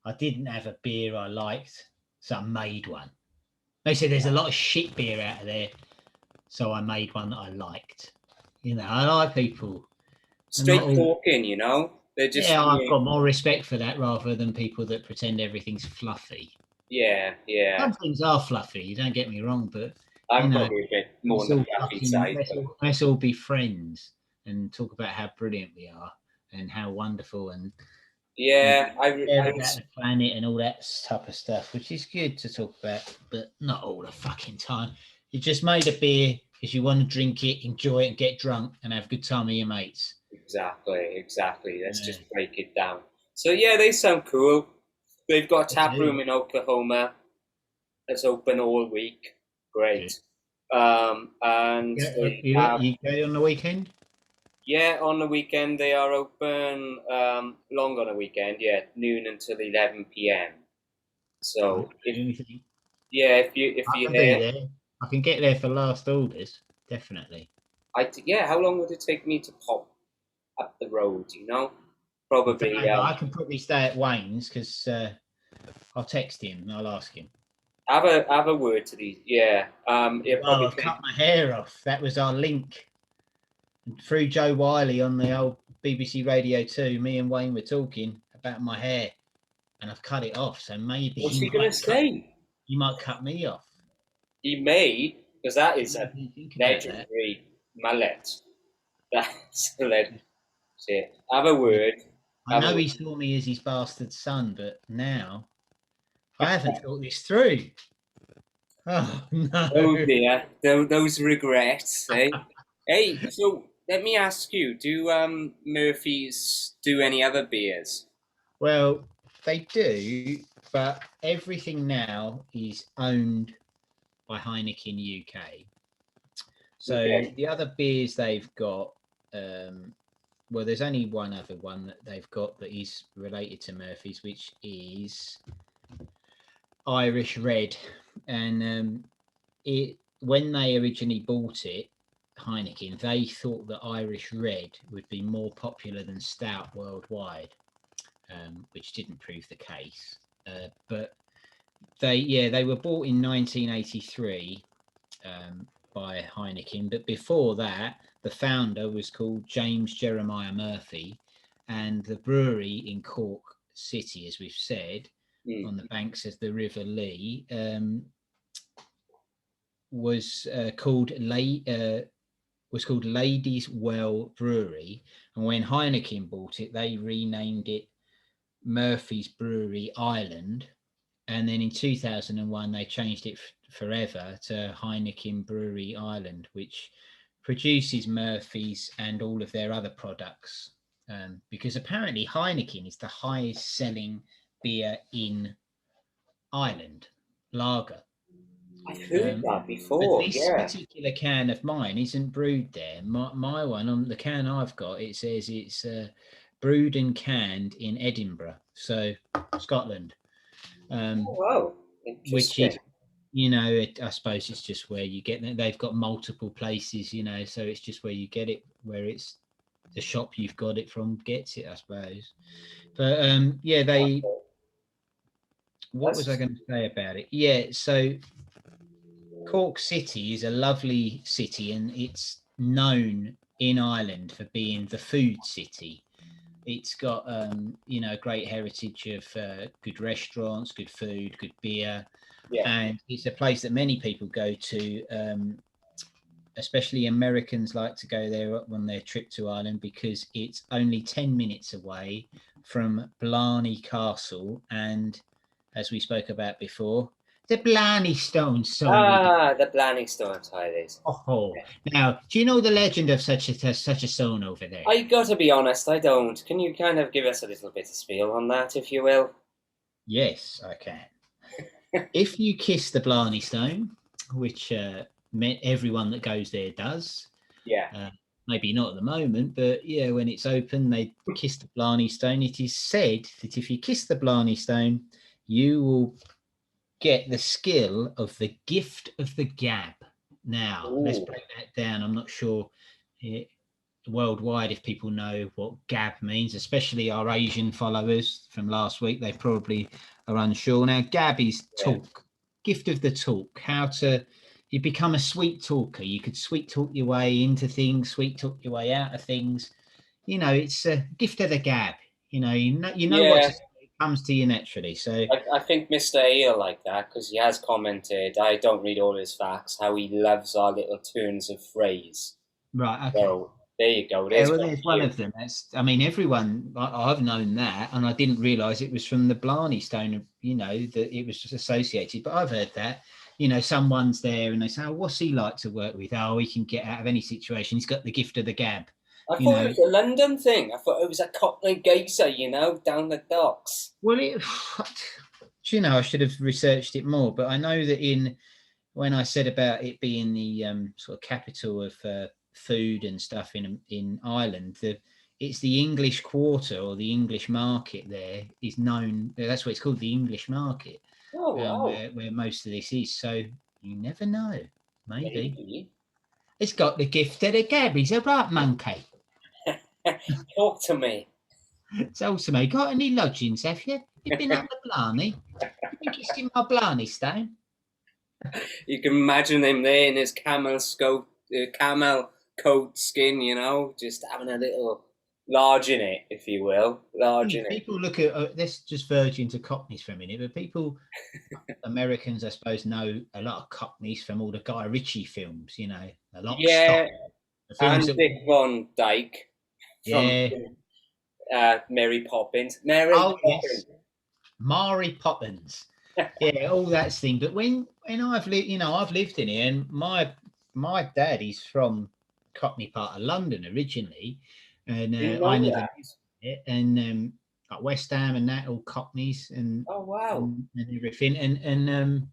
[SPEAKER 2] I didn't have a beer I liked, so I made one. They said there's a lot of shit beer out there, so I made one that I liked. You know, I like people.
[SPEAKER 1] Straight talking, you know? They're just,
[SPEAKER 2] I've got more respect for that rather than people that pretend everything's fluffy.
[SPEAKER 1] Yeah.
[SPEAKER 2] Some things are fluffy, you don't get me wrong, but
[SPEAKER 1] I'm probably a bit more on the fluffy side.
[SPEAKER 2] Let's all be friends and talk about how brilliant we are and how wonderful and
[SPEAKER 1] about
[SPEAKER 2] the planet and all that type of stuff, which is good to talk about, but not all the fucking time. You just made a beer because you want to drink it, enjoy it, and get drunk and have a good time with your mates.
[SPEAKER 1] Exactly. Let's just break it down. So yeah, they sound cool. They've got a tap room in Oklahoma that's open all week. Great. And
[SPEAKER 2] you go on the weekend?
[SPEAKER 1] Yeah, on the weekend they are open long on the weekend, noon until 11 p.m. So if you're there,
[SPEAKER 2] I can get there for last orders, definitely.
[SPEAKER 1] Yeah, how long would it take me to pop up the road?
[SPEAKER 2] I don't
[SPEAKER 1] Probably.
[SPEAKER 2] know, but I can probably stay at Wayne's because I'll text him and I'll ask him.
[SPEAKER 1] Have a word to these. Yeah. It
[SPEAKER 2] Oh,
[SPEAKER 1] probably
[SPEAKER 2] I've
[SPEAKER 1] take.
[SPEAKER 2] cut my hair off. That was our link. And through Joe Wiley on the old BBC Radio 2, me and Wayne were talking about my hair, and I've cut it off. So maybe
[SPEAKER 1] What's he gonna say?
[SPEAKER 2] you might cut me off.
[SPEAKER 1] He may, because that is
[SPEAKER 2] What
[SPEAKER 1] a
[SPEAKER 2] do you think about that?
[SPEAKER 1] legendary mullet. That's a legendary. Have a
[SPEAKER 2] Yeah.
[SPEAKER 1] word.
[SPEAKER 2] I
[SPEAKER 1] Have a
[SPEAKER 2] know
[SPEAKER 1] word.
[SPEAKER 2] he saw me as his bastard son, but now I haven't thought this through. Oh no.
[SPEAKER 1] Oh dear, those regrets, eh? Hey, so let me ask you: do Murphy's do any other beers?
[SPEAKER 2] Well, they do, but everything now is owned by Heineken UK. So
[SPEAKER 1] Okay.
[SPEAKER 2] the other beers they've got, well, there's only one other one that they've got that is related to Murphy's, which is Irish Red. And it when they originally bought it, Heineken, they thought that Irish Red would be more popular than Stout worldwide, which didn't prove the case. But they were bought in 1983 by Heineken, but before that, the founder was called James Jeremiah Murphy, and the brewery in Cork City, as we've said, on the banks of the River Lee, was called Ladies Well Brewery, and when Heineken bought it, they renamed it Murphy's Brewery Ireland, and then in 2001 they changed it forever to Heineken Brewery Ireland, which produces Murphy's and all of their other products, because apparently Heineken is the highest selling beer in Ireland, lager.
[SPEAKER 1] I've heard that
[SPEAKER 2] But
[SPEAKER 1] before.
[SPEAKER 2] this
[SPEAKER 1] Yeah.
[SPEAKER 2] particular can of mine isn't brewed there. My one, on the can I've got, it says it's brewed and canned in Edinburgh, so Scotland.
[SPEAKER 1] Oh,
[SPEAKER 2] Um,
[SPEAKER 1] wow,
[SPEAKER 2] which is,
[SPEAKER 1] interesting.
[SPEAKER 2] I suppose it's just where you get it. They've got multiple places, so it's just where you get it, where it's the shop you've got it from gets it, I suppose. But yeah, what was I
[SPEAKER 1] That's
[SPEAKER 2] going to say about it? Yeah, so Cork City is a lovely city, and it's known in Ireland for being the food city. It's got a great heritage of good restaurants, good food, good beer,
[SPEAKER 1] yeah,
[SPEAKER 2] and it's a place that many people go to. Especially Americans like to go there on their trip to Ireland because it's only 10 minutes away from Blarney Castle, and as we spoke about before, the Blarney Stone. So we do.
[SPEAKER 1] the Blanning Stones holidays.
[SPEAKER 2] Oh, now, do you know the legend of such a stone over there?
[SPEAKER 1] I gotta be honest, I don't. Can you kind of give us a little bit of spiel on that, if you will?
[SPEAKER 2] Yes, I can. If you kiss the Blarney Stone, which everyone that goes there does,
[SPEAKER 1] Yeah.
[SPEAKER 2] maybe not at the moment, but yeah, when it's open, they kiss the Blarney Stone. It is said that if you kiss the Blarney Stone, you will get the skill of the gift of the gab. Now, let's
[SPEAKER 1] Ooh.
[SPEAKER 2] break that down. I'm not sure worldwide if people know what gab means, especially our Asian followers from last week. They probably are unsure. Now, gab is
[SPEAKER 1] Yeah.
[SPEAKER 2] talk, gift of the talk, you become a sweet talker. You could sweet talk your way into things, sweet talk your way out of things. It's a gift of the gab. You know what to
[SPEAKER 1] Yeah.
[SPEAKER 2] say. It comes to you naturally. So,
[SPEAKER 1] I think Mr. A will like that because he has commented, I don't read all his facts, how he loves our little turns of phrase.
[SPEAKER 2] right, okay.
[SPEAKER 1] So there you go.
[SPEAKER 2] Yeah,
[SPEAKER 1] There's
[SPEAKER 2] well,
[SPEAKER 1] one
[SPEAKER 2] there's
[SPEAKER 1] for
[SPEAKER 2] one
[SPEAKER 1] you.
[SPEAKER 2] of them. Everyone, I've known that, and I didn't realise it was from the Blarney Stone, that it was just associated. But I've heard that, someone's there and they say, oh, what's he like to work with? Oh, he can get out of any situation. He's got the gift of the gab,
[SPEAKER 1] I
[SPEAKER 2] you
[SPEAKER 1] thought it
[SPEAKER 2] know.
[SPEAKER 1] was a London thing. I thought it was a Cockney geezer, down the docks.
[SPEAKER 2] Well, I should have researched it more, but I know that when I said about it being the sort of capital of food and stuff in Ireland, it's the English Quarter or the English Market there is known. That's what it's called, the English Market,
[SPEAKER 1] Oh, wow.
[SPEAKER 2] where most of this is. So you never know, maybe.
[SPEAKER 1] Maybe.
[SPEAKER 2] It's got the gift of the gab. He's a right monkey.
[SPEAKER 1] Talk to me.
[SPEAKER 2] So, mate, got any lodgings, have you? You been up the Blarney? You think you've seen my Blarney stone?
[SPEAKER 1] You can imagine him there in his camel coat skin, you know, just having a little large in it, if you will. Large in it.
[SPEAKER 2] People look at, let's just verge into Cockneys for a minute, but people, Americans, I suppose, know a lot of Cockneys from all the Guy Ritchie films, you know, a lot
[SPEAKER 1] Yeah,
[SPEAKER 2] the
[SPEAKER 1] and
[SPEAKER 2] films that,
[SPEAKER 1] Dick Von Dyke from Mary Poppins. Mary Poppins.
[SPEAKER 2] Yes. Mary Poppins. Yeah, all that thing. But when I've lived, you know, I've lived in here, and my dad is from Cockney part of London originally, and I never it, and like West Ham and that, all Cockneys, and
[SPEAKER 1] oh wow,
[SPEAKER 2] and everything, and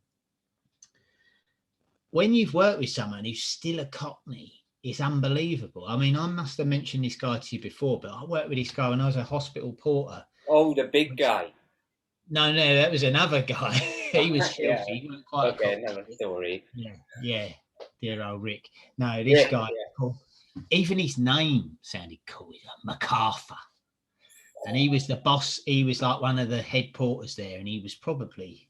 [SPEAKER 2] when you've worked with someone who's still a Cockney, it's unbelievable. I mean, I must have mentioned this guy to you before, but I worked with this guy when I was a hospital porter.
[SPEAKER 1] Oh, the big guy.
[SPEAKER 2] No, that was another guy. He was filthy.
[SPEAKER 1] Yeah.
[SPEAKER 2] He wasn't quite
[SPEAKER 1] another story.
[SPEAKER 2] Yeah, dear old Rick. No, this guy, cool. Even his name sounded cool. He's like MacArthur. And he was the boss. He was like one of the head porters there, and he was probably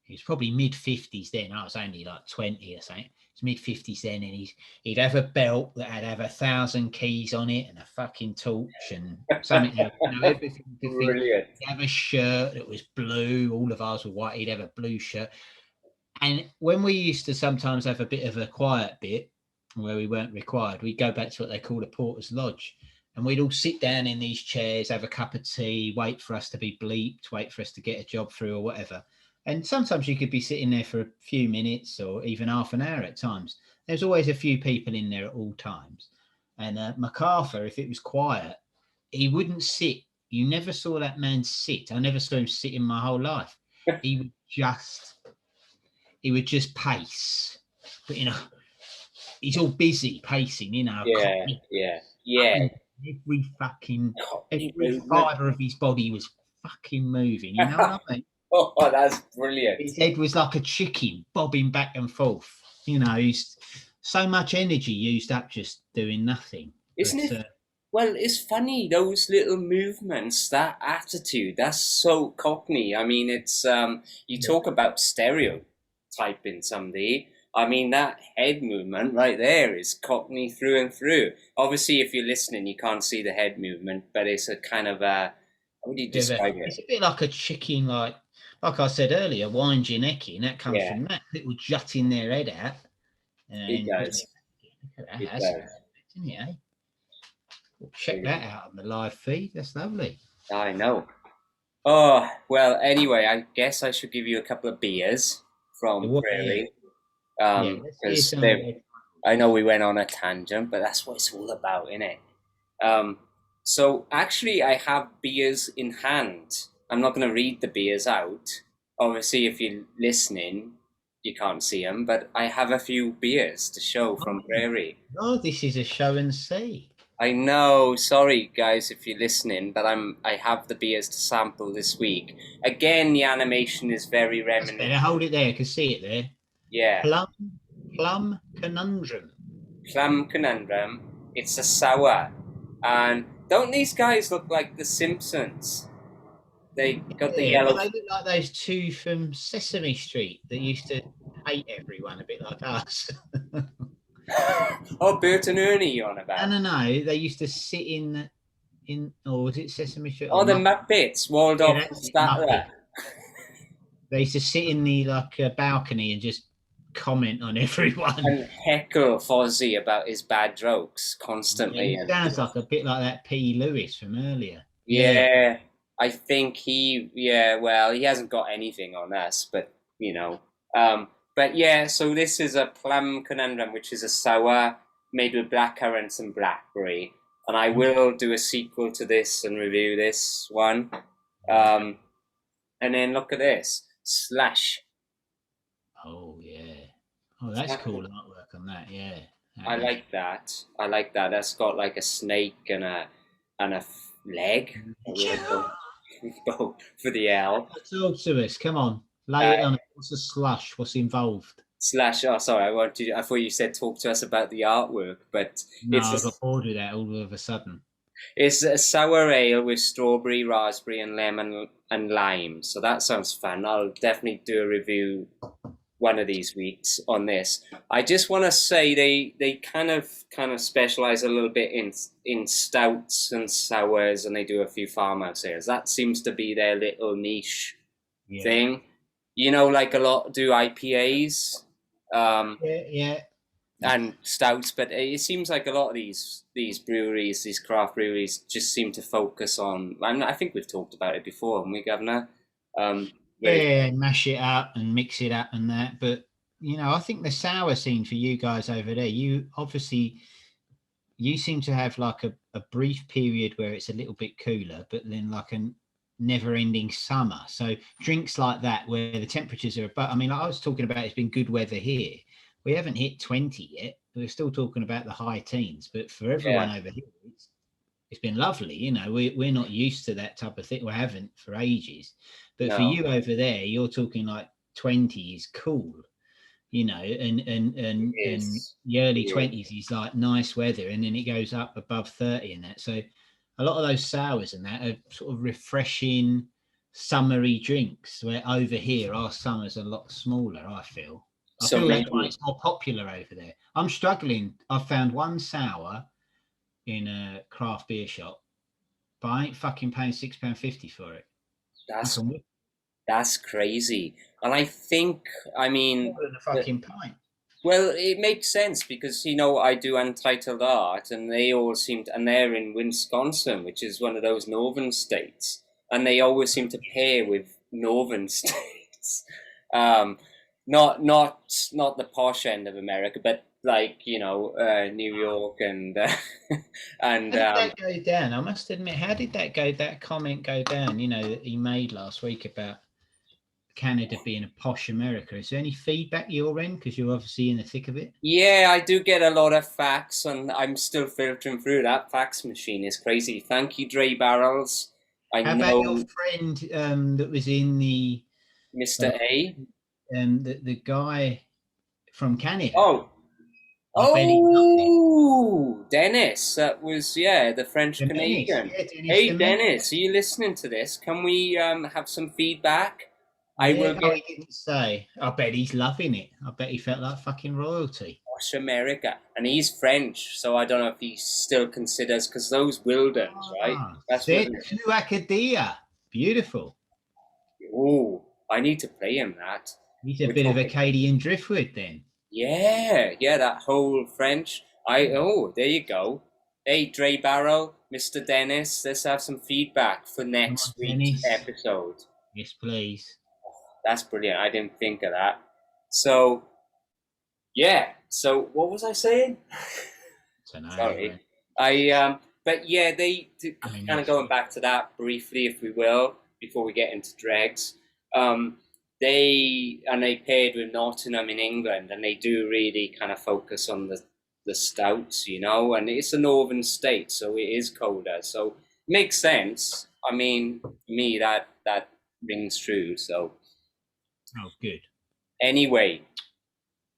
[SPEAKER 2] mid-50s then. I was only like 20 or something. He's mid-50s then, and he'd have a belt that had 1,000 keys on it and a fucking torch and something else. You know, everything.
[SPEAKER 1] Brilliant.
[SPEAKER 2] He'd have a shirt that was blue. All of ours were white. He'd have a blue shirt. And when we used to sometimes have a bit of a quiet bit where we weren't required, we'd go back to what they call a porter's lodge. And we'd all sit down in these chairs, have a cup of tea, wait for us to be bleeped, wait for us to get a job through or whatever. And sometimes you could be sitting there for a few minutes or even half an hour at times. There's always a few people in there at all times. And MacArthur, if it was quiet, he wouldn't sit. You never saw that man sit. I never saw him sit in my whole life. He would just pace. But, you know, he's all busy pacing, you know.
[SPEAKER 1] Yeah.
[SPEAKER 2] Every fibre of his body was fucking moving, you know what I mean?
[SPEAKER 1] Oh, that's brilliant.
[SPEAKER 2] His head was like a chicken bobbing back and forth. You know, he's so much energy used up just doing nothing.
[SPEAKER 1] Isn't it? Well, it's funny, those little movements, that attitude, that's so Cockney. I mean, it's, you talk about stereotyping somebody. I mean, that head movement right there is Cockney through and through. Obviously, if you're listening, you can't see the head movement, but it's a kind of a, how would you describe it?
[SPEAKER 2] It's a bit like a chicken, like I said earlier, winding necky, and that comes from that little jutting their head out.
[SPEAKER 1] It does.
[SPEAKER 2] It does. Well, check that out on the live feed. That's lovely.
[SPEAKER 1] I know. Oh, well, anyway, I guess I should give you a couple of beers from Prairie. Because I know we went on a tangent, but that's what it's all about, isn't it? So actually, I have beers in hand. I'm not going to read the beers out. Obviously, if you're listening, you can't see them, but I have a few beers to show from Prairie.
[SPEAKER 2] Oh, this is a show and see.
[SPEAKER 1] I know. Sorry, guys, if you're listening, but I have the beers to sample this week. Again, the animation is very reminiscent.
[SPEAKER 2] Hold it there. I can see it there.
[SPEAKER 1] Yeah.
[SPEAKER 2] Plum Conundrum.
[SPEAKER 1] Plum Conundrum. It's a sour. And don't these guys look like the Simpsons? They got the yellow.
[SPEAKER 2] Well, they look like those two from Sesame Street that used to hate everyone, a bit like us.
[SPEAKER 1] Oh, Bert and Ernie you're on about?
[SPEAKER 2] No. They used to sit in, or was it Sesame Street?
[SPEAKER 1] Oh, the Muppets, Waldorf and Statler.
[SPEAKER 2] They used to sit in the balcony and just comment on everyone
[SPEAKER 1] and heckle Fozzie about his bad jokes constantly.
[SPEAKER 2] It sounds like a bit like that P. Lewis from earlier.
[SPEAKER 1] Yeah, I think he hasn't got anything on us, but you know. But yeah, so this is a Plum Conundrum, which is a sour made with blackcurrants and blackberry, and I will do a sequel to this and review this one. And then look at this Slash.
[SPEAKER 2] Oh yeah. Oh, that's cool artwork on that. Yeah.
[SPEAKER 1] I like that. That's got like a snake and a leg. For the L.
[SPEAKER 2] Talk to us. Come on. Lay it on. What's a slush? What's involved?
[SPEAKER 1] slash. Oh, sorry, I thought you said talk to us about the artwork, but
[SPEAKER 2] No,
[SPEAKER 1] it's
[SPEAKER 2] I got bored with that all of a sudden.
[SPEAKER 1] it's a sour ale with strawberry, raspberry, and lemon and lime. So that sounds fun. I'll definitely do a review one of these weeks on this. I just want to say they kind of specialize a little bit in stouts and sours, and they do a few farmhouse ales. That seems to be their little niche
[SPEAKER 2] Yeah.
[SPEAKER 1] thing. Like a lot do IPAs.
[SPEAKER 2] Yeah.
[SPEAKER 1] And stouts, but it seems like a lot of these breweries, these craft breweries, just seem to focus on. I think we've talked about it before, haven't we, Governor?
[SPEAKER 2] Yeah, mash it up and mix it up and that. But I think the sour scene for you guys over there, you seem to have like a brief period where it's a little bit cooler, but then like a never-ending summer. So drinks like that where the temperatures are above. I mean, like I was talking about, it's been good weather here. We haven't hit 20 yet. We're still talking about the high teens, but for everyone over here, it's been lovely. We're not used to that type of thing. We haven't for ages. But for
[SPEAKER 1] No,
[SPEAKER 2] you over there, you're talking like 20 is cool, and
[SPEAKER 1] it
[SPEAKER 2] and
[SPEAKER 1] is.
[SPEAKER 2] the early
[SPEAKER 1] It is.
[SPEAKER 2] 20s is like nice weather, and then it goes up above 30 and that. So a lot of those sours and that are sort of refreshing, summery drinks. Where over here, our summers are a lot smaller. I feel
[SPEAKER 1] So
[SPEAKER 2] that's why
[SPEAKER 1] maybe,
[SPEAKER 2] it's more popular over there. I'm struggling. I've found one sour in a craft beer shop, but I ain't fucking paying £6.50 for it. I
[SPEAKER 1] that's
[SPEAKER 2] can whip
[SPEAKER 1] that's crazy. And I think, I mean,
[SPEAKER 2] more than a
[SPEAKER 1] that
[SPEAKER 2] fucking pint.
[SPEAKER 1] well, it makes sense because I do Untitled Art, and they all seem to, and they're in Wisconsin, which is one of those northern states, and they always seem to pair with northern states. Um, not the posh end of America, but like New York and and
[SPEAKER 2] How did that go down? I must admit, how did that comment go down, that he made last week about Canada being a posh America? Is there any feedback your end? Because you're obviously in the thick of it.
[SPEAKER 1] yeah, I do get a lot of facts, and I'm still filtering through that fax machine. Is crazy. Thank you, DrayBarrels. I
[SPEAKER 2] How about your
[SPEAKER 1] know
[SPEAKER 2] friend that was in the
[SPEAKER 1] Mr.
[SPEAKER 2] uh,
[SPEAKER 1] A.
[SPEAKER 2] the guy from Canada?
[SPEAKER 1] Oh,
[SPEAKER 2] I bet he loved it.
[SPEAKER 1] Dennis. That was the French
[SPEAKER 2] Dennis,
[SPEAKER 1] Canadian.
[SPEAKER 2] yeah, Dennis
[SPEAKER 1] Hey,
[SPEAKER 2] the Man.
[SPEAKER 1] Dennis, are you listening to this? Can we have some feedback? I will
[SPEAKER 2] Yeah, oh,
[SPEAKER 1] get
[SPEAKER 2] he didn't say. I bet he's loving it. I bet he felt like fucking royalty.
[SPEAKER 1] Posh America, and he's French, so I don't know if he still considers because those Wildens, right?
[SPEAKER 2] Ah,
[SPEAKER 1] That's what.
[SPEAKER 2] c'est tu Acadia. Beautiful.
[SPEAKER 1] Oh, I need to play him that.
[SPEAKER 2] He's a
[SPEAKER 1] We're
[SPEAKER 2] bit of
[SPEAKER 1] talking.
[SPEAKER 2] Acadian driftwood then.
[SPEAKER 1] Yeah, that whole French. There you go. Hey, Dre Barrow, Mr. Dennis, let's have some feedback for
[SPEAKER 2] Come on,
[SPEAKER 1] next week's
[SPEAKER 2] Dennis.
[SPEAKER 1] episode.
[SPEAKER 2] Yes, please.
[SPEAKER 1] That's brilliant. I didn't think of that. So, yeah. So, what was I saying?
[SPEAKER 2] So no,
[SPEAKER 1] Sorry. But yeah,
[SPEAKER 2] I mean,
[SPEAKER 1] kind of going back to that briefly, if we will, before we get into dregs. Um, they paired with Nottingham in England, and they do really kind of focus on the stouts, and it's a northern state, so it is colder, so it makes sense. I mean, to me that rings true. So
[SPEAKER 2] oh, good.
[SPEAKER 1] anyway,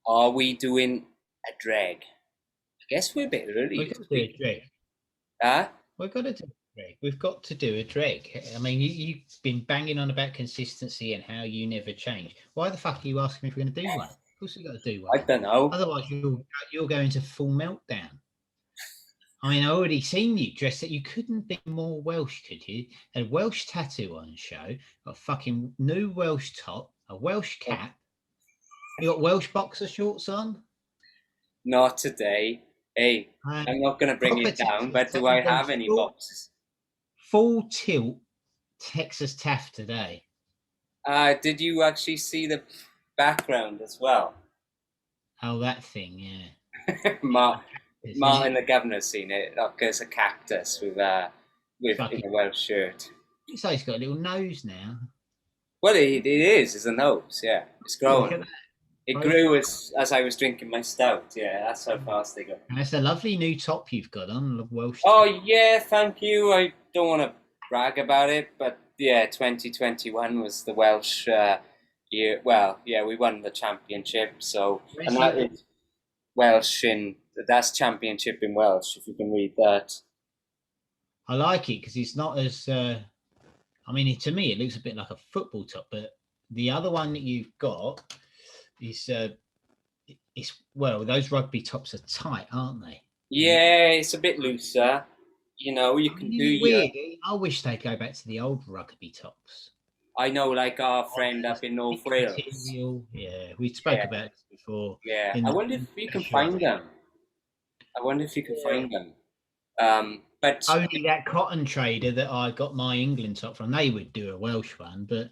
[SPEAKER 1] are we doing a drag? I guess we're a bit early
[SPEAKER 2] We've
[SPEAKER 1] this
[SPEAKER 2] got to do a
[SPEAKER 1] week.
[SPEAKER 2] drag.
[SPEAKER 1] Huh?
[SPEAKER 2] We've got to do a drag. We've got to do a drag. I mean, you've been banging on about consistency and how you never change. Why the fuck are you asking me if we're going to do one? Of course, we've got to do
[SPEAKER 1] I
[SPEAKER 2] one.
[SPEAKER 1] don't know.
[SPEAKER 2] Otherwise, you'll go into full meltdown. I mean, I already seen you dressed that you couldn't be more Welsh, could you? A Welsh tattoo on show, a fucking new Welsh top, a Welsh cap. You got Welsh boxer shorts on.
[SPEAKER 1] Not today. Hey,
[SPEAKER 2] And
[SPEAKER 1] I'm not going to bring
[SPEAKER 2] proper
[SPEAKER 1] it down,
[SPEAKER 2] Texas.
[SPEAKER 1] but do I
[SPEAKER 2] You've gone
[SPEAKER 1] have any
[SPEAKER 2] full,
[SPEAKER 1] boxes?
[SPEAKER 2] full tilt Texas taff today.
[SPEAKER 1] Did you actually see the background as well?
[SPEAKER 2] Oh, that thing, yeah.
[SPEAKER 1] Mark,
[SPEAKER 2] Isn't
[SPEAKER 1] Martin
[SPEAKER 2] it?
[SPEAKER 1] the governor's seen it. Like there's a cactus with in
[SPEAKER 2] Fucking.
[SPEAKER 1] a Welsh shirt.
[SPEAKER 2] Looks like he's got a little nose now.
[SPEAKER 1] Well, it is. It's a nose. Yeah, it's
[SPEAKER 2] Oh, look at
[SPEAKER 1] growing.
[SPEAKER 2] that.
[SPEAKER 1] It
[SPEAKER 2] Both.
[SPEAKER 1] grew as I was drinking my stout. Yeah, that's how fast they go.
[SPEAKER 2] And that's a lovely new top you've got on, the Welsh
[SPEAKER 1] Oh
[SPEAKER 2] top.
[SPEAKER 1] yeah, thank you. I don't want to brag about it, but yeah, 2021 was the Welsh Yeah, well, yeah, we won the championship, so
[SPEAKER 2] Where's
[SPEAKER 1] and that
[SPEAKER 2] he?
[SPEAKER 1] is Welsh in that's championship in Welsh, if you can read that.
[SPEAKER 2] I like it because it's not as. I mean, to me, it looks a bit like a football top, but the other one that you've got is. It's well, those rugby tops are tight, aren't they? And
[SPEAKER 1] Yeah, it's a bit looser. You know, you
[SPEAKER 2] I
[SPEAKER 1] can
[SPEAKER 2] mean,
[SPEAKER 1] do
[SPEAKER 2] isn't it
[SPEAKER 1] your.
[SPEAKER 2] weird? I wish they'd go back to the old rugby tops.
[SPEAKER 1] I know, like our
[SPEAKER 2] Oh,
[SPEAKER 1] friend
[SPEAKER 2] it's
[SPEAKER 1] up in North
[SPEAKER 2] thick
[SPEAKER 1] Wales.
[SPEAKER 2] material. Yeah, we spoke
[SPEAKER 1] Yeah,
[SPEAKER 2] about this before
[SPEAKER 1] yeah.
[SPEAKER 2] in
[SPEAKER 1] I
[SPEAKER 2] the
[SPEAKER 1] wonder if you can
[SPEAKER 2] pressure of
[SPEAKER 1] find
[SPEAKER 2] it.
[SPEAKER 1] them. I wonder if you can
[SPEAKER 2] Yeah.
[SPEAKER 1] find them. But
[SPEAKER 2] Only that cotton trader that I got my England top from, they would do a Welsh one, but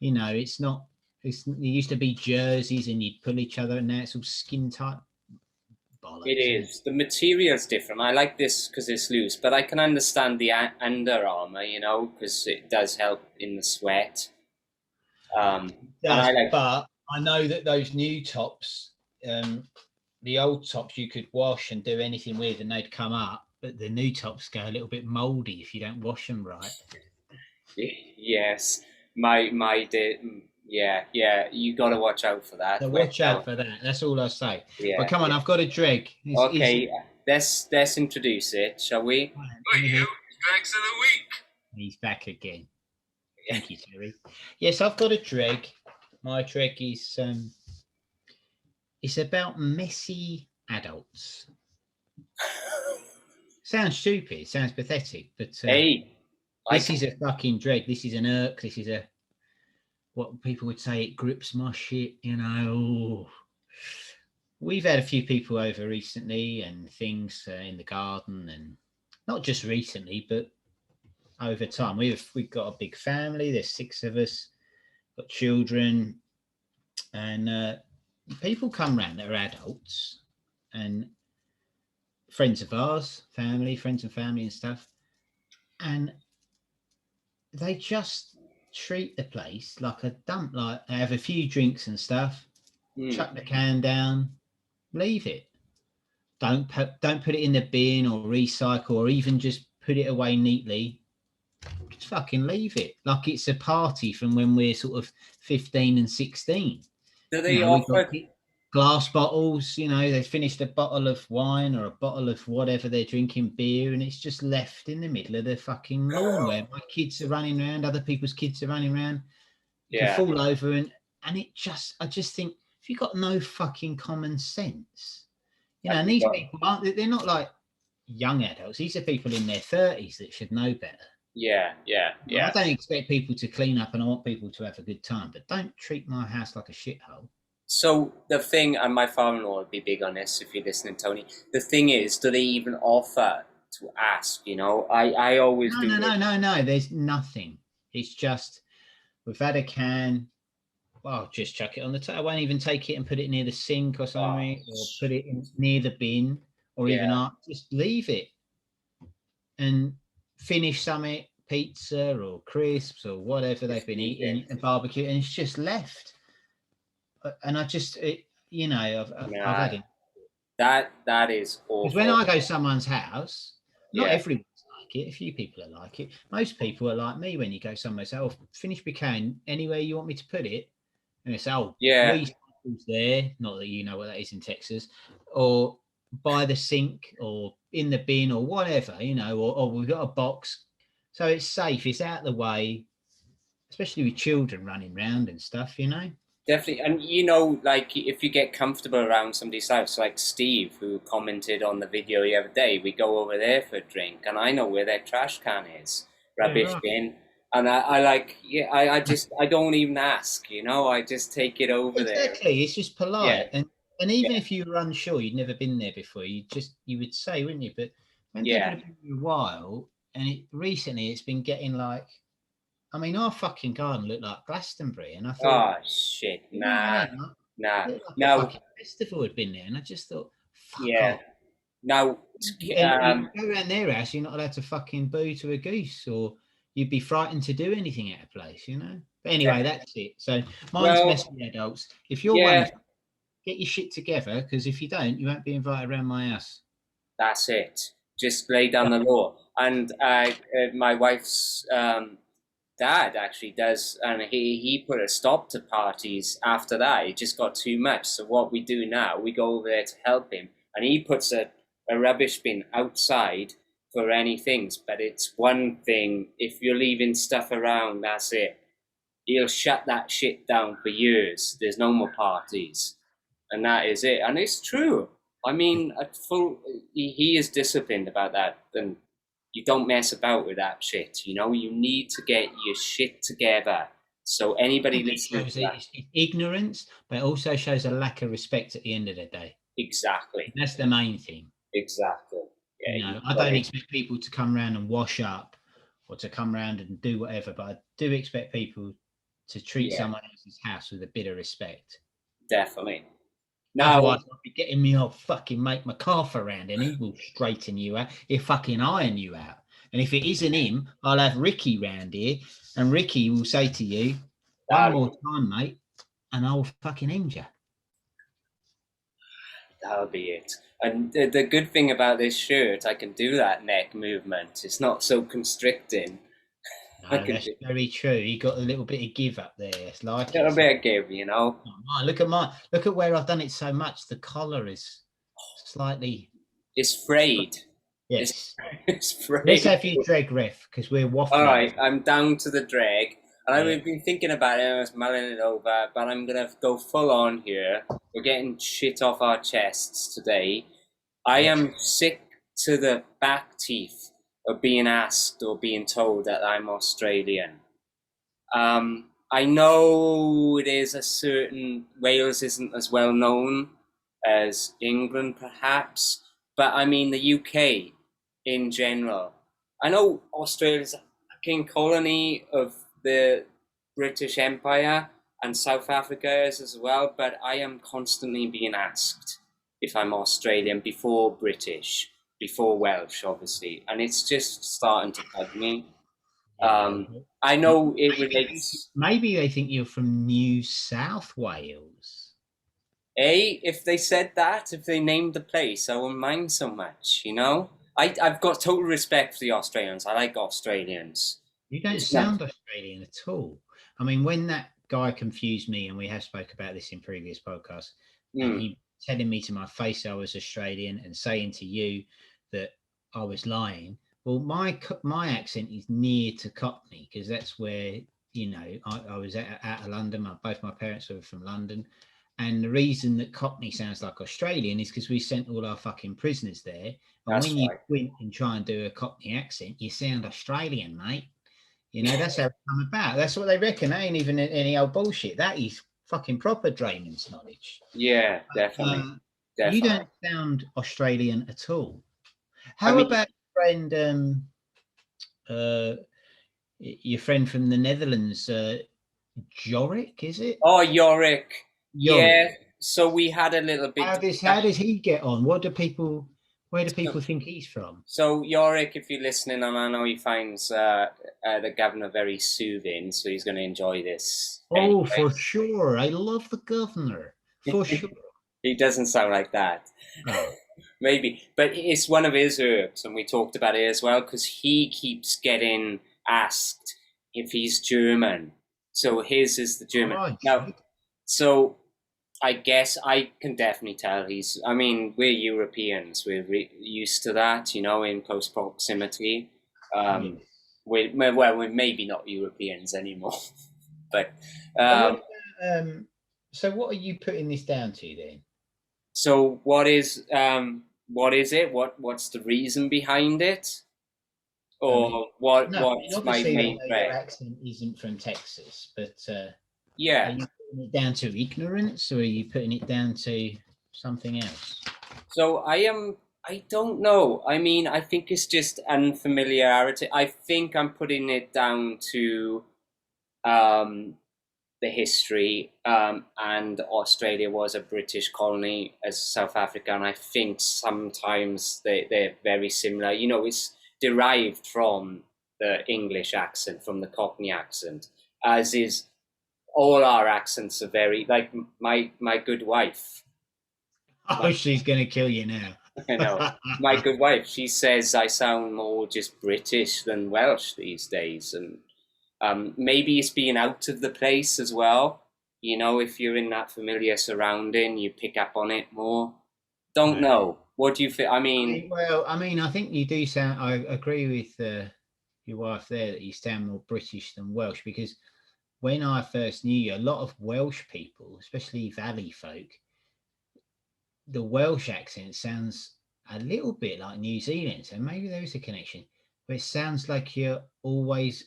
[SPEAKER 2] it's not. There used to be jerseys and you'd pull each other, and now it's all skin tight
[SPEAKER 1] it
[SPEAKER 2] bollocks, isn't it?
[SPEAKER 1] is. The material's different. I like this because it's loose, but I can understand the Under Armour, because it does help in the sweat.
[SPEAKER 2] It
[SPEAKER 1] And I
[SPEAKER 2] does,
[SPEAKER 1] like,
[SPEAKER 2] but I know that those new tops, the old tops, you could wash and do anything with, and they'd come up. But the new tops go a little bit mouldy if you don't wash them right.
[SPEAKER 1] yes, yeah, yeah. You got to watch out for that.
[SPEAKER 2] So
[SPEAKER 1] Wet
[SPEAKER 2] watch out
[SPEAKER 1] out.
[SPEAKER 2] for that. That's all I say. But
[SPEAKER 1] Yeah,
[SPEAKER 2] come on,
[SPEAKER 1] yeah.
[SPEAKER 2] I've got a dreg. Is
[SPEAKER 1] Okay, let's introduce it, shall we?
[SPEAKER 2] Let me hear.
[SPEAKER 1] Dregs of the week.
[SPEAKER 2] He's back again. Thank you, Terry. Yes, I've got a dreg. My dreg is it's about messy adults. Sounds stupid, sounds pathetic, but
[SPEAKER 1] Hey,
[SPEAKER 2] this is a fucking dreg. This is an irk. This is what people would say. It grips my shit. We've had a few people over recently and things in the garden, and not just recently, but over time. We've got a big family. There's 6 of us. Got children, and people come round that are adults and friends of ours, friends and family and stuff, and they just treat the place like a dump. Like they have a few drinks and stuff, chuck the can down, leave it. Don't put it in the bin or recycle or even just put it away neatly. Just fucking leave it like it's a party from when we're sort of 15 and 16.
[SPEAKER 1] do they
[SPEAKER 2] We've got
[SPEAKER 1] offer?
[SPEAKER 2] glass bottles. They finished a bottle of wine or a bottle of whatever they're drinking, beer, and it's just left in the middle of the fucking lawn where my kids are running around, other people's kids are running around. You can
[SPEAKER 1] Yeah,
[SPEAKER 2] fall over, and I just think, if you've got no fucking common sense,
[SPEAKER 1] have
[SPEAKER 2] and
[SPEAKER 1] you
[SPEAKER 2] these
[SPEAKER 1] got?
[SPEAKER 2] people they're not like young adults. These are people in their 30s that should know better.
[SPEAKER 1] Yeah, yeah,
[SPEAKER 2] I
[SPEAKER 1] yeah.
[SPEAKER 2] don't expect people to clean up, and I want people to have a good time, but don't treat my house like a shithole.
[SPEAKER 1] So the thing, and my father-in-law would be big on this if you're listening, Tony. The thing is, do they even offer to ask? I always
[SPEAKER 2] No,
[SPEAKER 1] do
[SPEAKER 2] no,
[SPEAKER 1] this.
[SPEAKER 2] no, no, no. There's nothing. It's just we've had a can. Well, just chuck it on the table. I won't even take it and put it near the sink or
[SPEAKER 1] Oh,
[SPEAKER 2] something, or put it near the bin, or even
[SPEAKER 1] yeah,
[SPEAKER 2] just leave it and finish something, pizza or crisps or whatever they've
[SPEAKER 1] just
[SPEAKER 2] been
[SPEAKER 1] leave it.
[SPEAKER 2] eating, and barbecue, and it's just left. And I just, I've
[SPEAKER 1] Nah,
[SPEAKER 2] had it.
[SPEAKER 1] that is
[SPEAKER 2] Because when
[SPEAKER 1] awful.
[SPEAKER 2] I go to someone's house, not
[SPEAKER 1] Yeah,
[SPEAKER 2] everyone's like it. A few people are like it. Most people are like me when you go somewhere. Say, "Oh, finish my can anywhere you want me to put it," and it's, "Oh,
[SPEAKER 1] yeah.
[SPEAKER 2] recycles there." Not that you know what that is in Texas, or by the sink, or in the bin, or whatever, or we've got a box, so it's safe. It's out of the way, especially with children running around and stuff.
[SPEAKER 1] Definitely, and like if you get comfortable around somebody's house, like Steve, who commented on the video the other day, we go over there for a drink, and I know where their trash can is,
[SPEAKER 2] Yeah,
[SPEAKER 1] rubbish
[SPEAKER 2] right.
[SPEAKER 1] bin, and I like, yeah, I don't even ask, I just take it over there.
[SPEAKER 2] Exactly. It's just
[SPEAKER 1] Yeah,
[SPEAKER 2] polite. And even
[SPEAKER 1] yeah,
[SPEAKER 2] if you were unsure, you'd never been there before, you would say, wouldn't you? But when people
[SPEAKER 1] yeah.
[SPEAKER 2] have been there a while, and recently it's been getting like, I mean, our fucking garden looked like Glastonbury, and I thought,
[SPEAKER 1] Oh shit,
[SPEAKER 2] you know what I
[SPEAKER 1] nah,
[SPEAKER 2] mean? Like,
[SPEAKER 1] nah.
[SPEAKER 2] it looked like a
[SPEAKER 1] Now,
[SPEAKER 2] fucking festival had been there, and I just thought, fuck
[SPEAKER 1] yeah,
[SPEAKER 2] off.
[SPEAKER 1] now,
[SPEAKER 2] And you go around their house, you're not allowed to fucking boo to a goose, or you'd be frightened to do anything out of place. But anyway, that's it. So mine's
[SPEAKER 1] well,
[SPEAKER 2] messy adults. If you're one
[SPEAKER 1] yeah.
[SPEAKER 2] of them, get your shit together, because if you don't, you won't be invited around my house.
[SPEAKER 1] That's it. Just lay down the law. And my wife's dad actually does, and he put a stop to parties after that. It just got too much. So what we do now, we go over there to help him, and he puts a rubbish bin outside for any things. But it's one thing, if you're leaving stuff around, that's it. He'll shut that shit down for years. There's no more parties, and that is it. And it's true. I mean, he is disciplined about that, and you don't mess about with that shit. You know, you need to get your shit together. So anybody listening to that,
[SPEAKER 2] it's ignorance, but it also shows a lack of respect at the end of the day.
[SPEAKER 1] exactly.
[SPEAKER 2] That's the main thing.
[SPEAKER 1] Exactly. Yeah,
[SPEAKER 2] you know, I don't expect people to come around and wash up or to come around and do whatever, but I do expect people to treat someone else's house with a bit of respect.
[SPEAKER 1] Definitely. Now,
[SPEAKER 2] otherwise, I'll be getting me old fucking mate McCarthy around, and he will straighten you out. He'll fucking iron you out. And if it isn't him, I'll have Ricky round here, and Ricky will say to you, "One more time, mate, and I'll fucking end you."
[SPEAKER 1] That'll be it. And the good thing about this shirt, I can do that neck movement. It's not so constricting.
[SPEAKER 2] No, that's very true. You got a little bit of give up there. It's like
[SPEAKER 1] a little bit of give, you know.
[SPEAKER 2] Oh, look at where I've done it so much. The collar is slightly.
[SPEAKER 1] It's frayed.
[SPEAKER 2] Yes,
[SPEAKER 1] it's frayed.
[SPEAKER 2] Let's have you drag ref because we're waffling.
[SPEAKER 1] All right, I'm down to the drag, and I've been thinking about it. I was mulling it over, but I'm gonna go full on here. We're getting shit off our chests today. I am sick to the back teeth of being asked or being told that I'm Australian. I know it is a certain Wales isn't as well known as England, perhaps, but I mean the UK in general. I know Australia's a king colony of the British Empire, and South Africa is as well, but I am constantly being asked if I'm Australian before British, before Welsh, obviously, and it's just starting to bug me. I know it relates.
[SPEAKER 2] Maybe they think you're from New South Wales.
[SPEAKER 1] If they said that, if they named the place, I wouldn't mind so much, you know? I've got total respect for the Australians. I like Australians.
[SPEAKER 2] You don't sound Australian at all. I mean, when that guy confused me, and we have spoke about this in previous podcasts, and he telling me to my face I was Australian and saying to you that I was lying. Well, my accent is near to Cockney because that's where, you know, I was out of London. Both my parents were from London. And the reason that Cockney sounds like Australian is because we sent all our fucking prisoners there. And when you squint and try and do a Cockney accent, you sound Australian, mate. You know, that's how it come about. That's what they reckon. That ain't even any old bullshit. That is fucking proper DrayMens knowledge.
[SPEAKER 1] Yeah, definitely.
[SPEAKER 2] You don't sound Australian at all. How about your friend from the Netherlands, Jorik, is it?
[SPEAKER 1] Oh, Yorick. Yeah. So we had a little bit.
[SPEAKER 2] How does he get on? Where do people think he's from?
[SPEAKER 1] So Yorick, if you're listening, and I know he finds the governor very soothing, so he's going to enjoy this.
[SPEAKER 2] Oh, anyway. For sure. I love the governor. For sure.
[SPEAKER 1] He doesn't sound like that.
[SPEAKER 2] Oh.
[SPEAKER 1] Maybe, but it's one of his herbs, and we talked about it as well, because he keeps getting asked if he's German. So his is the German.
[SPEAKER 2] Oh,
[SPEAKER 1] now, so I guess I can definitely tell I mean, we're Europeans. We're used to that, you know, in close proximity. We're maybe not Europeans anymore. But
[SPEAKER 2] so what are you putting this down to then?
[SPEAKER 1] So what is it? What's the reason behind it? Or what's my main threat?
[SPEAKER 2] Your accent isn't from Texas, but
[SPEAKER 1] yeah.
[SPEAKER 2] Are you putting it down to ignorance, or are you putting it down to something else?
[SPEAKER 1] So I don't know. I mean, I think it's just unfamiliarity. I think I'm putting it down to the history, and Australia was a British colony as South Africa, and I think sometimes they're very similar. You know, it's derived from the English accent, from the Cockney accent, as is all our accents are very, like my good wife.
[SPEAKER 2] Oh, she's going to kill you now.
[SPEAKER 1] I know. My good wife, she says I sound more just British than Welsh these days, and Maybe it's being out of the place as well. You know, if you're in that familiar surrounding, you pick up on it more. Don't
[SPEAKER 2] Right.
[SPEAKER 1] know. What do you think? I mean,
[SPEAKER 2] Well, I mean, I think you do sound. I agree with your wife there that you sound more British than Welsh, because when I first knew you, a lot of Welsh people, especially Valley folk, the Welsh accent sounds a little bit like New Zealand. So maybe there is a connection, but it sounds like you're always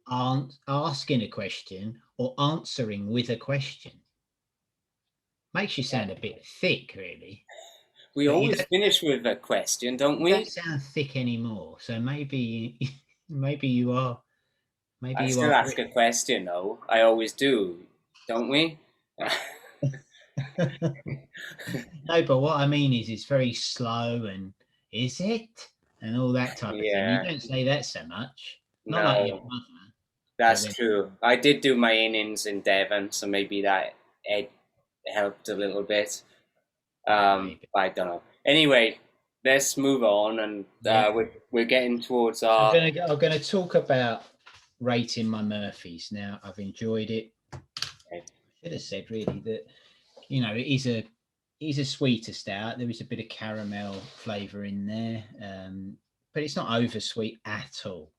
[SPEAKER 2] asking a question or answering with a question. Makes you sound a bit thick, really.
[SPEAKER 1] we
[SPEAKER 2] But
[SPEAKER 1] always finish with a question, don't
[SPEAKER 2] you don't
[SPEAKER 1] we?
[SPEAKER 2] sound thick anymore. So maybe maybe you are maybe
[SPEAKER 1] I
[SPEAKER 2] you
[SPEAKER 1] still
[SPEAKER 2] are
[SPEAKER 1] ask
[SPEAKER 2] British.
[SPEAKER 1] a question, though. I always do, don't we?
[SPEAKER 2] No, but what I mean is it's very slow and is it and all that type of thing. You
[SPEAKER 1] Yeah,
[SPEAKER 2] don't say that so much. Not like your
[SPEAKER 1] no,
[SPEAKER 2] mother. But
[SPEAKER 1] that's
[SPEAKER 2] when
[SPEAKER 1] true. I did do my innings in Devon, so maybe that it helped a little bit.
[SPEAKER 2] maybe.
[SPEAKER 1] I don't know. Anyway, let's move on, and
[SPEAKER 2] Yeah.
[SPEAKER 1] we're getting towards
[SPEAKER 2] So
[SPEAKER 1] our.
[SPEAKER 2] I'm gonna talk about rating my Murphys. Now I've enjoyed it.
[SPEAKER 1] Okay.
[SPEAKER 2] Should have said really that it is a sweeter stout. There is a bit of caramel flavour in there, but it's not over sweet at all.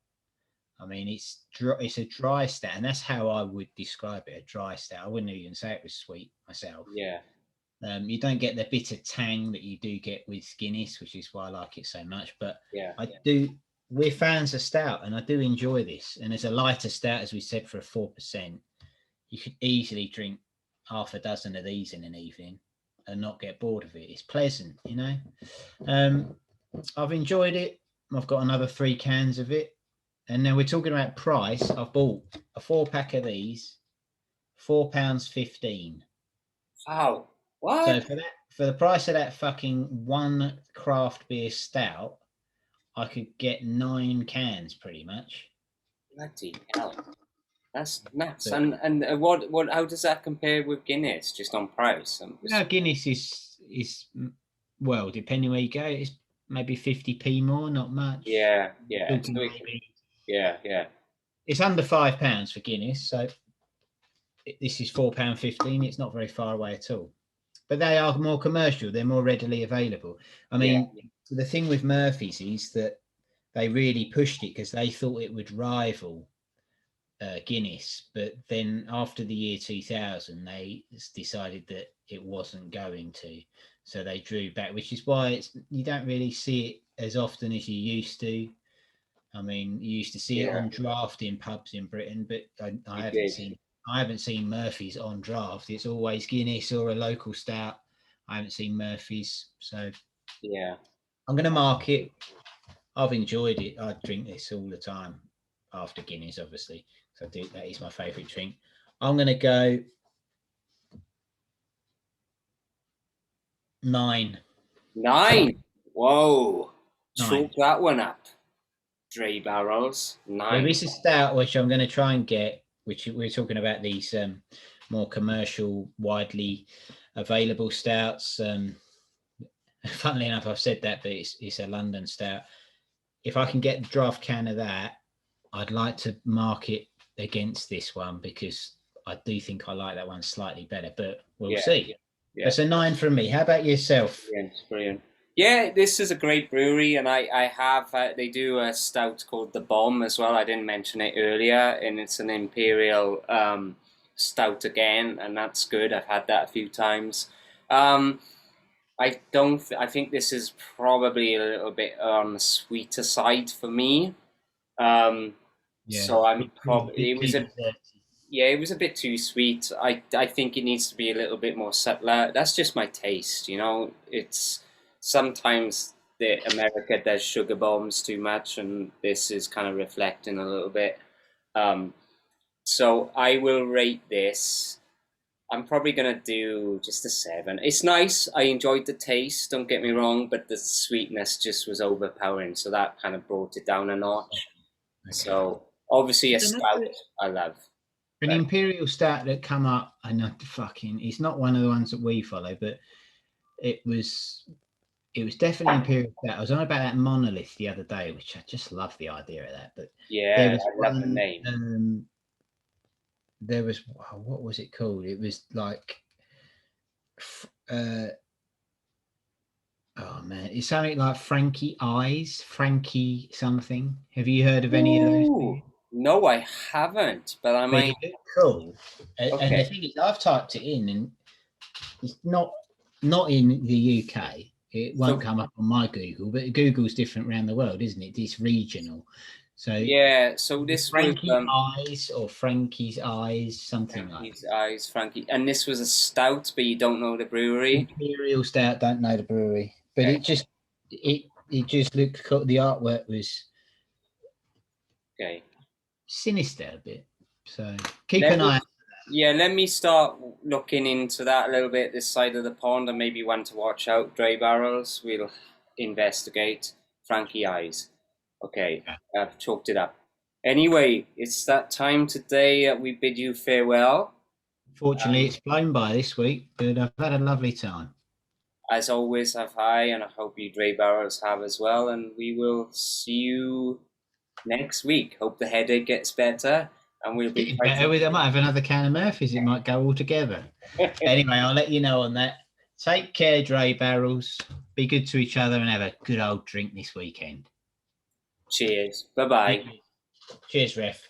[SPEAKER 2] I mean, it's dry, it's a dry stout, and that's how I would describe it, a dry stout. I wouldn't even say it was sweet myself.
[SPEAKER 1] Yeah,
[SPEAKER 2] You don't get the bitter tang that you do get with Guinness, which is why I like it so much. But
[SPEAKER 1] yeah,
[SPEAKER 2] I do. We're fans of stout, and I do enjoy this. And as a lighter stout, as we said, for a 4%, you could easily drink half a dozen of these in an evening and not get bored of it. It's pleasant, you know. Um, I've enjoyed it. I've got another 3 cans of it. And now we're talking about price. I've bought a 4 pack of these, £4.15.
[SPEAKER 1] wow,
[SPEAKER 2] So
[SPEAKER 1] what?
[SPEAKER 2] for the price of that fucking one craft beer stout, I could get 9 cans pretty much.
[SPEAKER 1] Bloody hell, that's nuts.
[SPEAKER 2] But
[SPEAKER 1] And what? How does that compare with Guinness? Just on price?
[SPEAKER 2] now Guinness is well, depending where you go, it's maybe 50p more, not much.
[SPEAKER 1] Yeah, yeah.
[SPEAKER 2] Talking maybe
[SPEAKER 1] Yeah, yeah,
[SPEAKER 2] it's under £5 for Guinness, so this is £4.15. It's not very far away at all. But they are more commercial. They're more readily available. I
[SPEAKER 1] yeah,
[SPEAKER 2] mean, the thing with Murphy's is that they really pushed it because they thought it would rival Guinness. But then after the year 2000, they decided that it wasn't going to. So they drew back, which is why you don't really see it as often as you used to. I mean, you used to see it
[SPEAKER 1] yeah.
[SPEAKER 2] on draft in pubs in Britain, but I
[SPEAKER 1] You
[SPEAKER 2] haven't
[SPEAKER 1] did.
[SPEAKER 2] seen Murphy's on draft. It's always Guinness or a local stout. I haven't seen Murphy's, so
[SPEAKER 1] Yeah.
[SPEAKER 2] I'm going to mark it. I've enjoyed it. I drink this all the time after Guinness, obviously. So that is my favourite drink. I'm going to go 9.
[SPEAKER 1] 9. Whoa.
[SPEAKER 2] 9.
[SPEAKER 1] Chalk that one up. DrayBarrels.
[SPEAKER 2] There
[SPEAKER 1] 9.
[SPEAKER 2] is a stout which I'm going to try and get, which we're talking about these more commercial, widely available stouts. Funnily enough, I've said that, but it's a London stout. If I can get the draft can of that, I'd like to mark it against this one because I do think I like that one slightly better, but we'll
[SPEAKER 1] Yeah.
[SPEAKER 2] see.
[SPEAKER 1] Yeah.
[SPEAKER 2] That's a 9 from me. How about yourself?
[SPEAKER 1] Brilliant. Brilliant. Yeah, this is a great brewery, and I have they do a stout called the Bomb as well. I didn't mention it earlier, and it's an imperial stout again, and that's good. I've had that a few times. Um, I don't. I think this is probably a little bit on the sweeter side for me. Um,
[SPEAKER 2] Yeah,
[SPEAKER 1] so I'm
[SPEAKER 2] bit
[SPEAKER 1] probably
[SPEAKER 2] too desserty.
[SPEAKER 1] it was a bit too sweet. I think it needs to be a little bit more subtler. That's just my taste, you know. It's sometimes the America does sugar bombs too much, and this is kind of reflecting a little bit. Um, so I will rate this. I'm probably gonna do just a 7. It's nice. I enjoyed the taste. Don't get me wrong, but the sweetness just was overpowering, so that kind of brought it down a notch.
[SPEAKER 2] Okay.
[SPEAKER 1] So obviously a
[SPEAKER 2] There's
[SPEAKER 1] stout
[SPEAKER 2] another
[SPEAKER 1] I love,
[SPEAKER 2] an
[SPEAKER 1] but
[SPEAKER 2] imperial stout that come up, and fucking, it's not one of the ones that we follow, but it was. it was definitely Imperial Stout. I was on about that monolith the other day, which I just love the idea of that. But there
[SPEAKER 1] Yeah,
[SPEAKER 2] was
[SPEAKER 1] I love the
[SPEAKER 2] one.
[SPEAKER 1] name.
[SPEAKER 2] There was what was it called? It was like, oh man, it's something like Frankie Eyes, Frankie something. Have you heard of any of those?
[SPEAKER 1] Ooh, no, I haven't, but I
[SPEAKER 2] But
[SPEAKER 1] might.
[SPEAKER 2] it looked cool. And the
[SPEAKER 1] Okay.
[SPEAKER 2] thing is, I've typed it in, and it's not in the UK. It won't
[SPEAKER 1] So
[SPEAKER 2] come up on my Google, but Google's different around the world, isn't it? It's regional. So
[SPEAKER 1] yeah, so this was
[SPEAKER 2] Frankie Eyes or Frankie's Eyes, something like
[SPEAKER 1] Frankie's Eyes, Frankie, and this was a stout, but you don't know the brewery.
[SPEAKER 2] Imperial Stout. Don't know the brewery, but
[SPEAKER 1] Okay.
[SPEAKER 2] it just looked cool. The artwork was
[SPEAKER 1] Okay.
[SPEAKER 2] sinister a bit. So keep
[SPEAKER 1] Let
[SPEAKER 2] an
[SPEAKER 1] me,
[SPEAKER 2] eye.
[SPEAKER 1] yeah, let me start looking into that a little bit this side of the pond, and maybe one to watch out. DrayBarrels, we'll investigate. Frankie Eyes. Okay, I've chalked it up. Anyway, it's that time today that we bid you farewell.
[SPEAKER 2] Fortunately, it's flown by this week, but I've had a lovely time.
[SPEAKER 1] As always, have I, and I hope you DrayBarrels have as well. And we will see you next week. Hope the headache gets better, and we'll be
[SPEAKER 2] Getting better
[SPEAKER 1] fighting.
[SPEAKER 2] with it. I might have another can of Murphy's. It might go all together. Anyway, I'll let you know on that. Take care, Dray Barrels. Be good to each other and have a good old drink this weekend.
[SPEAKER 1] Cheers. Bye bye.
[SPEAKER 2] Cheers, Ref.